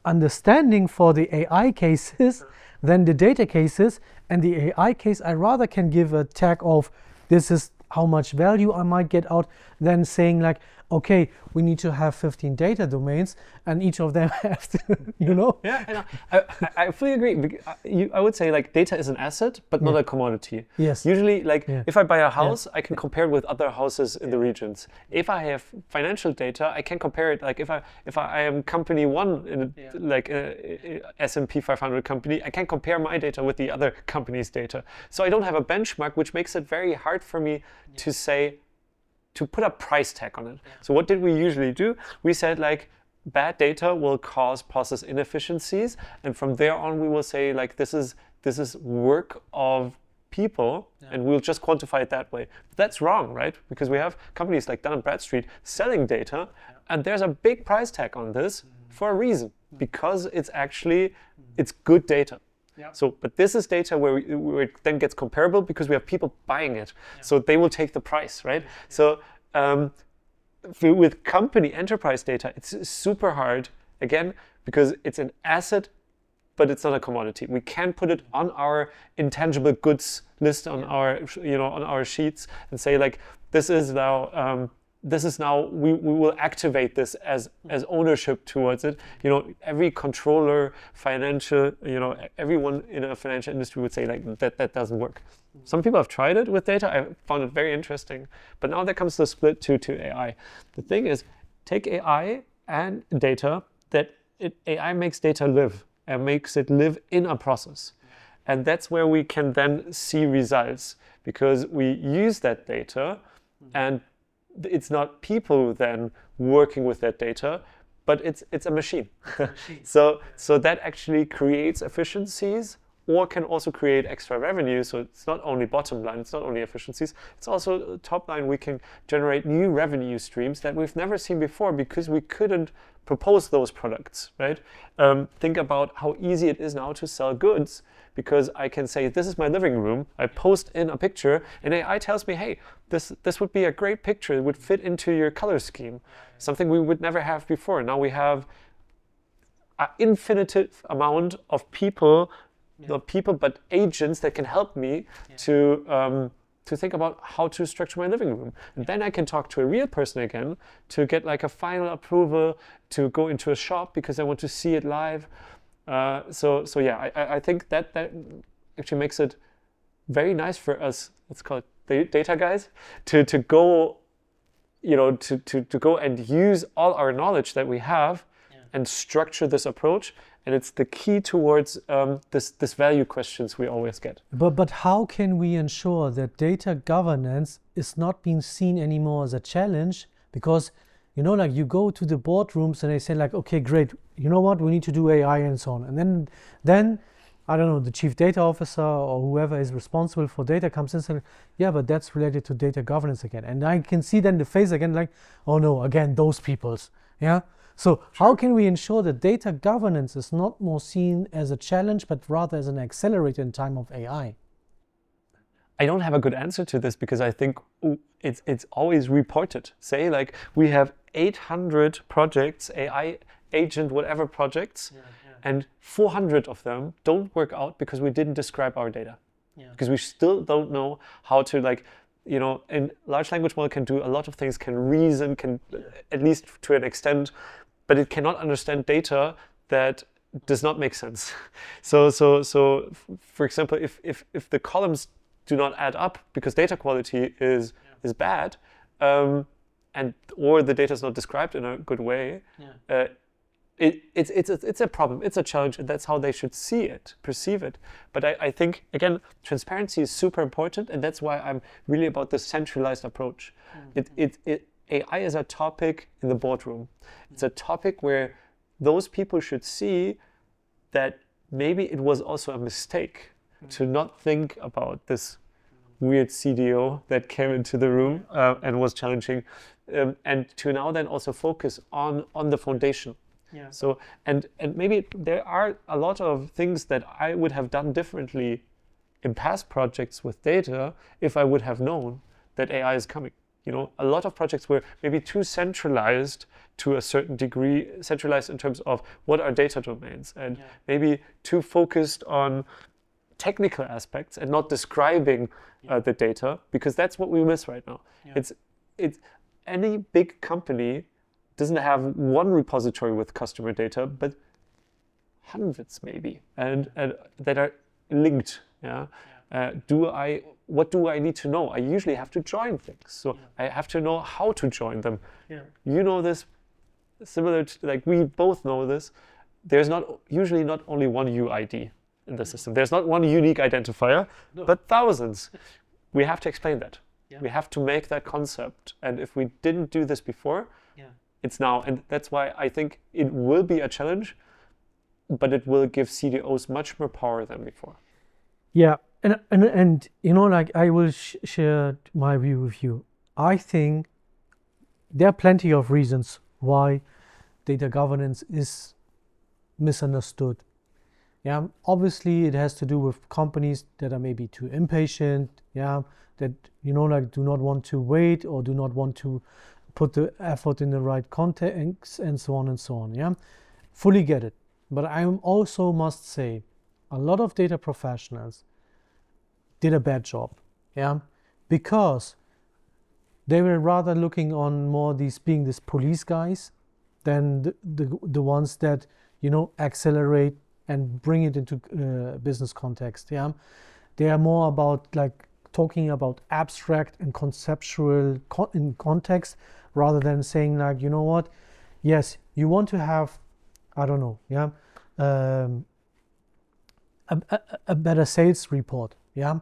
understanding for the AI cases than the data cases. And the AI case, I rather can give a tag of, this is how much value I might get out, than saying like, okay, we need to have 15 data domains, and each of them have to, you know? Yeah, I fully agree. I would say like data is an asset, but not a commodity. Yes. Usually, like if I buy a house, I can compare it with other houses in the regions. If I have financial data, I can compare it. Like if I am company one in like a S&P 500 company, I can compare my data with the other company's data. So I don't have a benchmark, which makes it very hard for me to say, to put a price tag on it. So what did we usually do? We said like, bad data will cause process inefficiencies, and from there on we will say like this is work of people, and we'll just quantify it that way. But that's wrong, right? Because we have companies like Dun & Bradstreet selling data, and there's a big price tag on this for a reason, because it's actually it's good data. So, but this is data where it then gets comparable because we have people buying it. So they will take the price, right? So with company enterprise data, it's super hard, again, because it's an asset, but it's not a commodity. We can put it on our intangible goods list on our, on our sheets and say like, this is now, we will activate this as ownership towards it. Every controller, financial, everyone in a financial industry would say like that doesn't work. Some people have tried it with data. I found it very interesting. But now there comes the split to AI. The thing is, take AI and data, AI makes data live and makes it live in a process. And that's where we can then see results, because we use that data, and it's not people then working with that data, but it's a machine. So that actually creates efficiencies, or can also create extra revenue. So it's not only bottom line, it's not only efficiencies, it's also top line. We can generate new revenue streams that we've never seen before because we couldn't propose those products, right? Think about how easy it is now to sell goods, because I can say, this is my living room, I post in a picture, and AI tells me, hey, this would be a great picture, it would fit into your color scheme, something we would never have before. Now we have an infinite amount of people, not people, but agents that can help me to think about how to structure my living room. And then I can talk to a real person again to get like a final approval to go into a shop because I want to see it live. So I think that actually makes it very nice for us, let's call it data guys, to go, to go and use all our knowledge that we have and structure this approach. And it's the key towards this value questions we always get. But how can we ensure that data governance is not being seen anymore as a challenge? Because, like you go to the boardrooms and they say like, okay, great, you know what, we need to do AI and so on. And then I don't know, the chief data officer or whoever is responsible for data comes in and says, yeah, but that's related to data governance again. And I can see then the face again like, oh no, again, those peoples, yeah? So how can we ensure that data governance is not more seen as a challenge, but rather as an accelerator in time of AI? I don't have a good answer to this, because I think it's always reported. Say like we have 800 projects, AI agent, whatever projects, and 400 of them don't work out because we didn't describe our data. Because we still don't know how to and large language model can do a lot of things, can reason, can at least to an extent, but it cannot understand data that does not make sense. So for example, if the columns do not add up because data quality is bad, or the data is not described in a good way, it's a problem, it's a challenge, and that's how they should see it, perceive it. But I think, again, transparency is super important, and that's why I'm really about this centralized approach. AI is a topic in the boardroom. It's a topic where those people should see that maybe it was also a mistake to not think about this weird CDO that came into the room and was challenging, and to now then also focus on the foundation. So and maybe there are a lot of things that I would have done differently in past projects with data if I would have known that AI is coming. A lot of projects were maybe too centralized to a certain degree, centralized in terms of what are data domains, and maybe too focused on technical aspects and not describing the data, because that's what we miss right now. any big company doesn't have one repository with customer data, but hundreds maybe, and that are linked. Yeah. What do I need to know? I usually have to join things, so I have to know how to join them. Yeah. You know this, similar to, like, we both know this. There's usually not only one UID in the system. There's not one unique identifier, but thousands. We have to explain that. Yeah. We have to make that concept. And if we didn't do this before, it's now. And that's why I think it will be a challenge, but it will give CDOs much more power than before. Yeah. And you know, like, I will share my view with you. I think there are plenty of reasons why data governance is misunderstood. Yeah, obviously it has to do with companies that are maybe too impatient. Yeah, that, you know, like, do not want to wait or do not want to put the effort in the right context, and so on and so on. Yeah, fully get it. But I also must say, a lot of data professionals did a bad job. Yeah, because they were rather looking on more these being these police guys than the ones that, you know, accelerate and bring it into business context. Yeah, they are more about, like, talking about abstract and conceptual in context, rather than saying, like, you know what, yes, you want to have, I don't know, yeah, a better sales report. Yeah,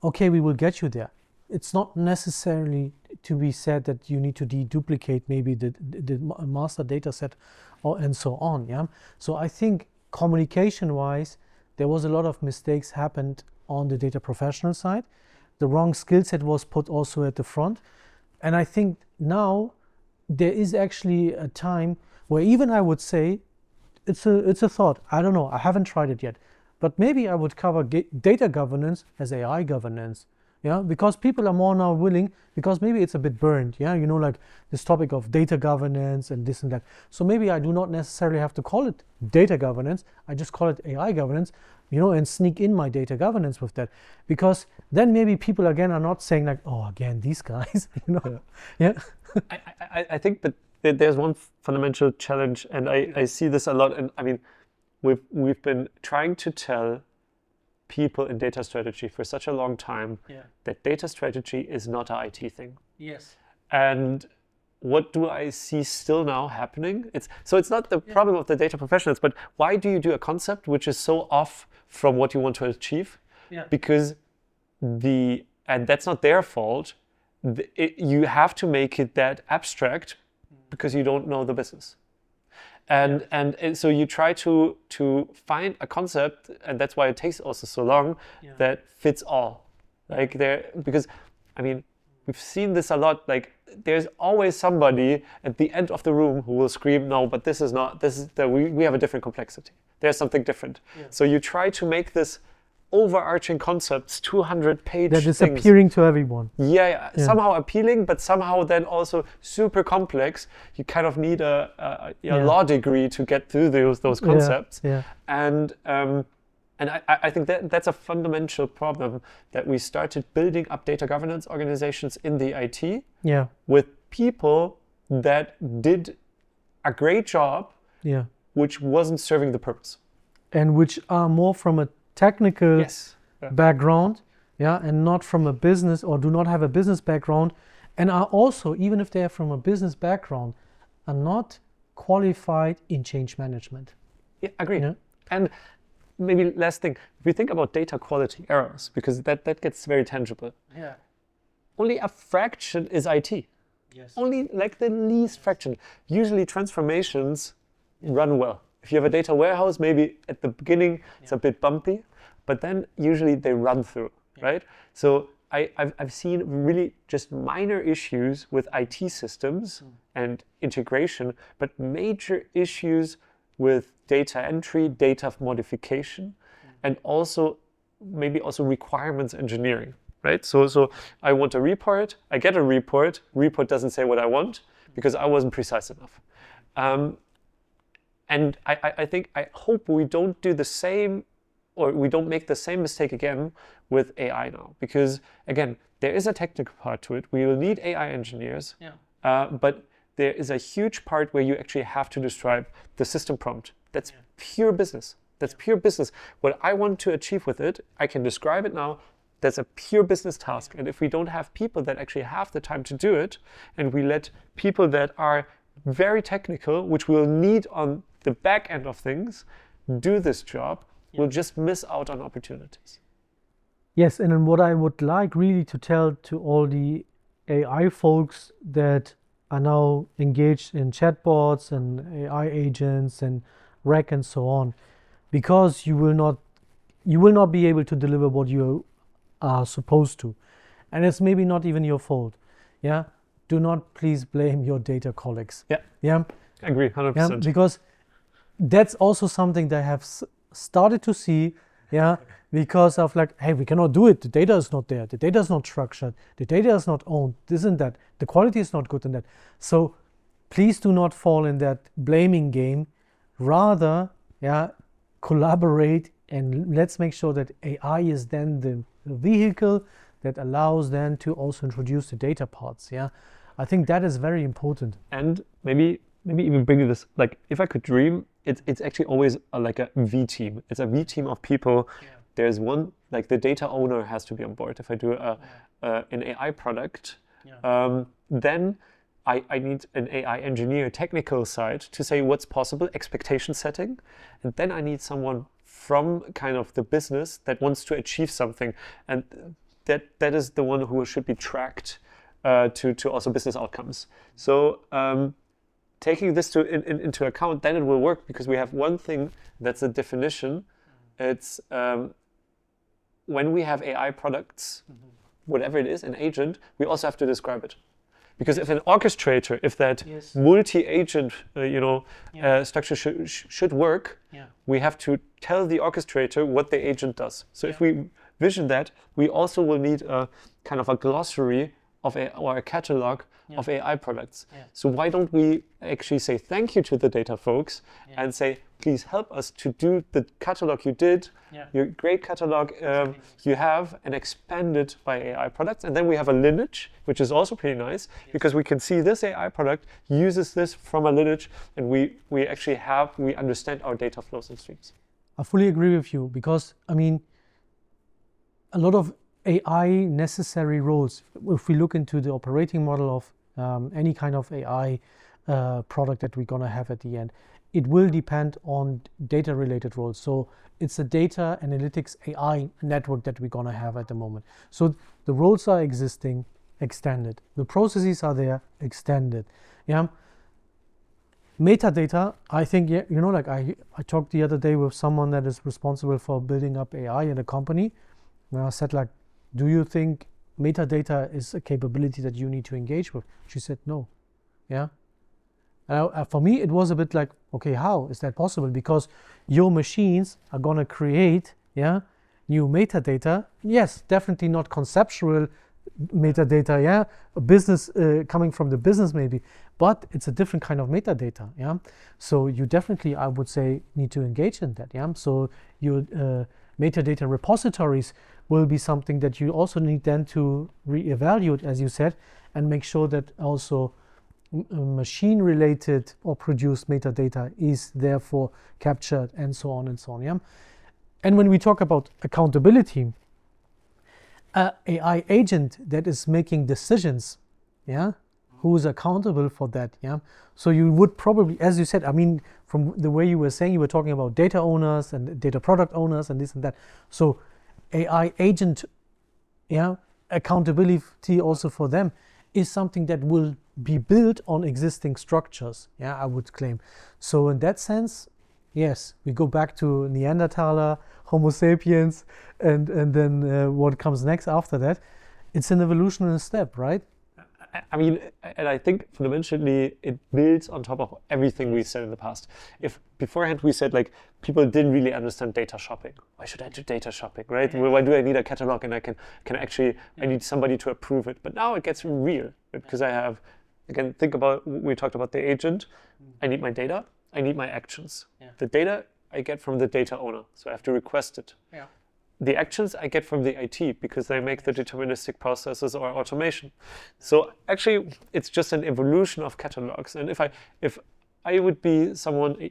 okay, we will get you there. It's not necessarily to be said that you need to deduplicate maybe the master data set and so on. Yeah. So I think communication wise, there was a lot of mistakes happened on the data professional side. The wrong skill set was put also at the front. And I think now there is actually a time where even I would say it's a thought. I don't know. I haven't tried it yet. But maybe I would cover data governance as AI governance. Yeah, because people are more now willing, because maybe it's a bit burned. Yeah, you know, like this topic of data governance and this and that. So maybe I do not necessarily have to call it data governance. I just call it AI governance, you know, and sneak in my data governance with that. Because then maybe people again are not saying, like, oh, again, these guys, you know. Yeah. I think that there's one fundamental challenge, and I see this a lot. And I mean, we've been trying to tell people in data strategy for such a long time that data strategy is not an IT thing. Yes. And what do I see still now happening? It's not the problem of the data professionals, but why do you do a concept which is so off from what you want to achieve? Yeah. Because and that's not their fault. You have to make it that abstract because you don't know the business. And so you try to find a concept, and that's why it takes also so long, that fits all. Like, because I mean, we've seen this a lot. Like, there's always somebody at the end of the room who will scream, no, but this is we have a different complexity. There's something different. Yeah. So you try to make this overarching concepts, 200-page that is things. Appealing to everyone. Yeah, somehow appealing, but somehow then also super complex. You kind of need a law degree to get through those concepts. Yeah. And I think that's a fundamental problem, that we started building up data governance organizations in the IT with people that did a great job, which wasn't serving the purpose. And which are more from a technical background, and not from a business, or do not have a business background, and are also, even if they are from a business background, are not qualified in change management. Yeah, agreed. Yeah? And maybe last thing, if we think about data quality errors, because that gets very tangible. Yeah. Only a fraction is IT. Yes. Only like the least fraction. Usually transformations run well. If you have a data warehouse, maybe at the beginning it's a bit bumpy, but then usually they run through, right? So I've seen really just minor issues with IT systems and integration, but major issues with data entry, data modification, and also maybe also requirements engineering, right? So I want a report, I get a report doesn't say what I want because I wasn't precise enough. And I hope we don't do the same, or we don't make the same mistake again with AI now. Because again, there is a technical part to it. We will need AI engineers, but there is a huge part where you actually have to describe the system prompt. That's pure business. That's pure business. What I want to achieve with it, I can describe it now. That's a pure business task. And if we don't have people that actually have the time to do it, and we let people that are very technical, which we'll need on the back end of things, do this job, we'll just miss out on opportunities. Yes, and then what I would like really to tell to all the AI folks that are now engaged in chatbots and AI agents and RAG and so on, because you will not be able to deliver what you are supposed to, and it's maybe not even your fault. Yeah, do not please blame your data colleagues. I agree 100%. Yeah, because that's also something that I have started to see. Because of like, hey, we cannot do it. The data is not there. The data is not structured. The data is not owned. This and that. The quality is not good in that. So please do not fall in that blaming game. Rather, collaborate, and let's make sure that AI is then the vehicle that allows then to also introduce the data parts. I think that is very important. And maybe even bring this, like, if I could dream, it's actually always like a V team. It's a V team of people. There's one, like the data owner has to be on board. If I do an AI product, then I need an AI engineer, technical side, to say what's possible, expectation setting. And then I need someone from kind of the business that wants to achieve something. And that is the one who should be tracked to also business outcomes. So taking this into account, then it will work, because we have one thing that's a definition. It's when we have AI products, whatever it is, an agent, we also have to describe it. Because if an orchestrator, if that multi-agent structure should work, we have to tell the orchestrator what the agent does. So if we vision that, we also will need a kind of a glossary of or a catalog of AI products. So why don't we actually say thank you to the data folks and say, please help us to do the catalog you did, your great catalog you have, and expand it by AI products. And then we have a lineage, which is also pretty nice, because we can see this AI product uses this from a lineage, and we actually we understand our data flows and streams. I fully agree with you, because I mean, a lot of AI necessary roles, if we look into the operating model of any kind of AI product that we're going to have at the end, it will depend on data related roles. So it's a data analytics AI network that we're going to have at the moment. So the roles are existing, extended. The processes are there, extended. Metadata, I think, like I talked the other day with someone that is responsible for building up AI in a company. And I said, like, do you think metadata is a capability that you need to engage with? She said, no. For me, it was a bit like, okay, how is that possible? Because your machines are going to create new metadata. Yes, definitely not conceptual metadata, business coming from the business maybe, but it's a different kind of metadata. So you definitely, I would say, need to engage in that. So your metadata repositories will be something that you also need then to reevaluate, as you said, and make sure that also machine related or produced metadata is therefore captured, and so on and so on. And when we talk about accountability, AI agent that is making decisions, who is accountable for that? So you would probably, as you said, I mean, from the way you were saying, you were talking about data owners and data product owners and this and that. So AI agent, accountability also for them is something that will be built on existing structures. I would claim. So in that sense, yes, we go back to Neanderthaler, Homo sapiens, and then what comes next after that. It's an evolutionary step, right? I mean, and I think fundamentally it builds on top of everything we said in the past. If beforehand we said, like, people didn't really understand data shopping. Why should I do data shopping, right? Why do I need a catalog and I can actually, I need somebody to approve it. But now it gets real, because I have, again, think about, we talked about the agent. I need my data, I need my actions. The data I get from the data owner, so I have to request it. the actions I get from the IT because they make the deterministic processes or automation. So actually, it's just an evolution of catalogs. And if I would be someone,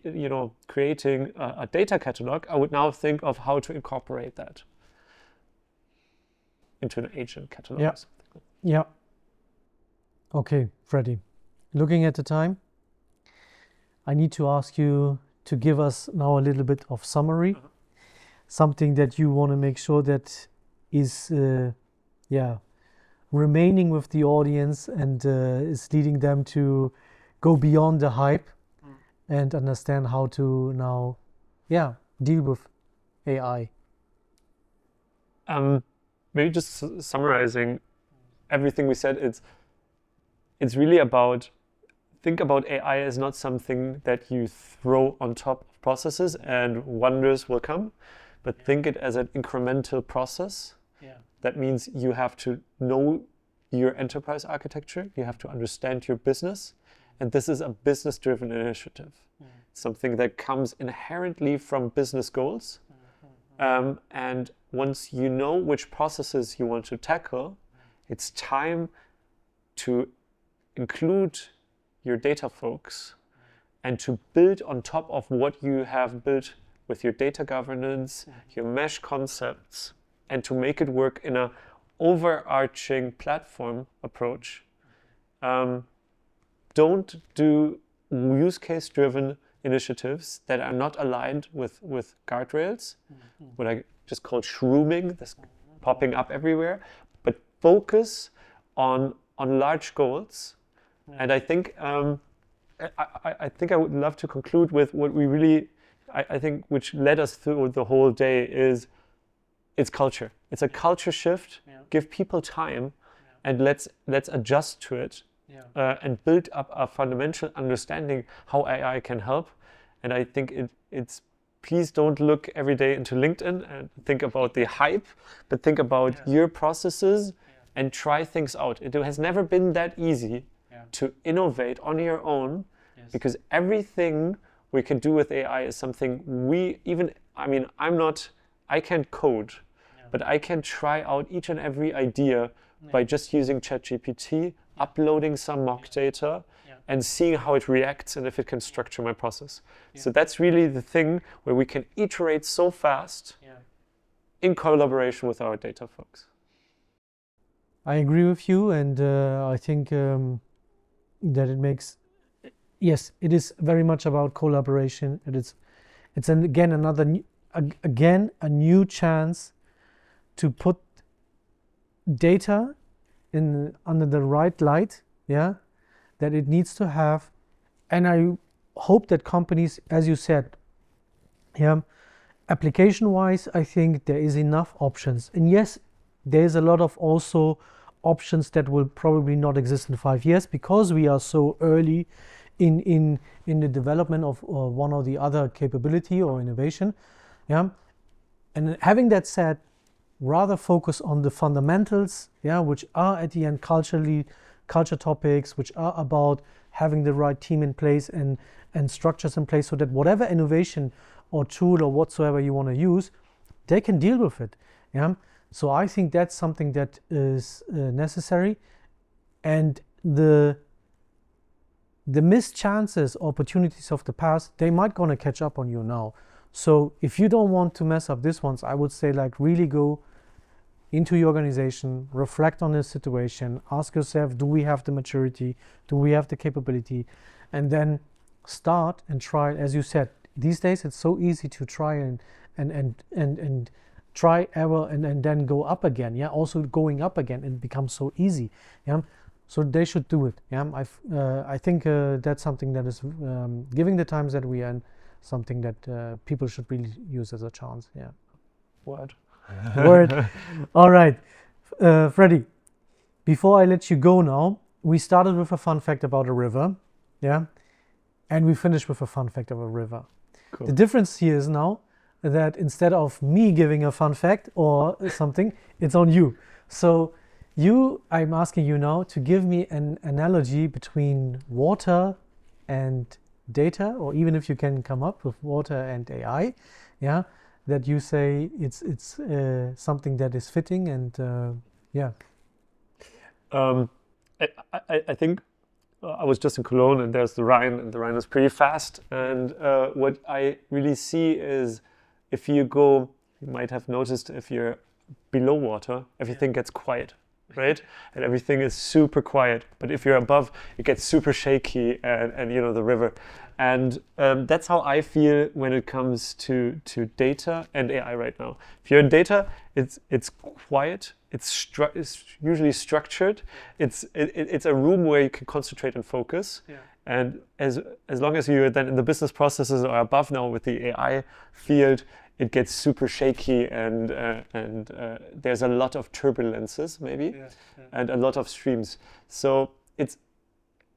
creating a data catalog, I would now think of how to incorporate that into an agent catalog. Yeah. Yeah. Okay, Freddy. Looking at the time, I need to ask you to give us now a little bit of summary, something that you want to make sure that is, remaining with the audience and is leading them to go beyond the hype and understand how to now, deal with AI. Maybe just summarizing everything we said, it's really about, think about AI as not something that you throw on top of processes and wonders will come, but think it as an incremental process. That means you have to know your enterprise architecture, you have to understand your business, and this is a business-driven initiative. Something that comes inherently from business goals. And once you know which processes you want to tackle, it's time to include your data folks and to build on top of what you have built with your data governance, your mesh concepts, and to make it work in an overarching platform approach. Don't do use case driven initiatives that are not aligned with guardrails, what I just call shrooming, this popping up everywhere, but focus on large goals. And I think I think I would love to conclude with what we really, I think, which led us through the whole day is it's culture. It's a culture shift. Give people time, and let's adjust to it, and build up a fundamental understanding how AI can help. And I think it's please don't look every day into LinkedIn and think about the hype, but think about your processes and try things out. It has never been that easy to innovate on your own, because everything we can do with AI is something I can't code, but I can try out each and every idea by just using ChatGPT, uploading some mock data, and seeing how it reacts and if it can structure my process. So that's really the thing where we can iterate so fast in collaboration with our data folks. I agree with you, and I think that it makes, yes, it is very much about collaboration. It's again a new chance to put data under the right light, that it needs to have. And I hope that companies, as you said, application-wise, I think there is enough options. And yes, there is a lot of also options that will probably not exist in 5 years because we are so early in the development of one or the other capability or innovation. And having that said, rather focus on the fundamentals, which are at the end culture topics, which are about having the right team in place and structures in place so that whatever innovation or tool or whatsoever you want to use, they can deal with it. So I think that's something that is necessary, and the missed chances, opportunities of the past, they might gonna catch up on you now. So if you don't want to mess up this ones, I would say really go into your organization, reflect on the situation, ask yourself, do we have the maturity? Do we have the capability? And then start and try. As you said, these days it's so easy to try and try error and then go up again. Also going up again, it becomes so easy. So they should do it. I think that's something that is giving the times that we are in, something that people should really use as a chance. Word. All right, Freddy, before I let you go now, we started with a fun fact about a river, and we finished with a fun fact of a river. Cool. The difference here is now that instead of me giving a fun fact or something, it's on you. So I'm asking you now to give me an analogy between water and data, or even if you can come up with water and AI, that you say it's something that is fitting, and yeah. I think I was just in Cologne, and there's the Rhine, and the Rhine is pretty fast. And what I really see is, if you go, you might have noticed, if you're below water, everything gets quiet, right? And everything is super quiet. But if you're above, it gets super shaky, and you know, the river. And that's how I feel when it comes to data and AI right now. If you're in data, it's quiet. It's usually structured. It's a room where you can concentrate and focus. Yeah. And as long as you're then in the business processes or above now with the AI field, it gets super shaky, and there's a lot of turbulences maybe, and a lot of streams. So it's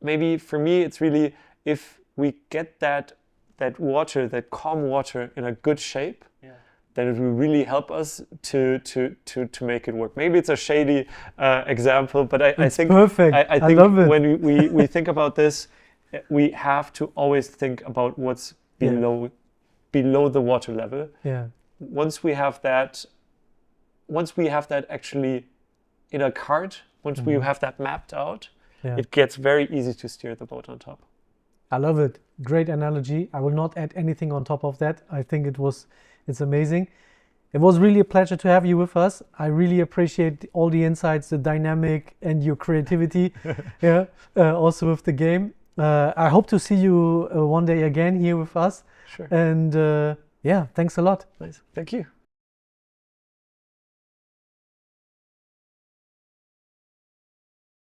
maybe for me, it's really, if we get that water, that calm water, in a good shape, then it will really help us to make it work. Maybe it's a shady example, but I think perfect. I think love it. when we think about this, we have to always think about what's below the water level. Yeah. Once we have that actually in a cart, once we have that mapped out, it gets very easy to steer the boat on top. I love it. Great analogy. I will not add anything on top of that. I think it's amazing. It was really a pleasure to have you with us. I really appreciate all the insights, the dynamic, and your creativity. Also with the game. I hope to see you one day again here with us. Sure. And thanks a lot. Nice. Thank you.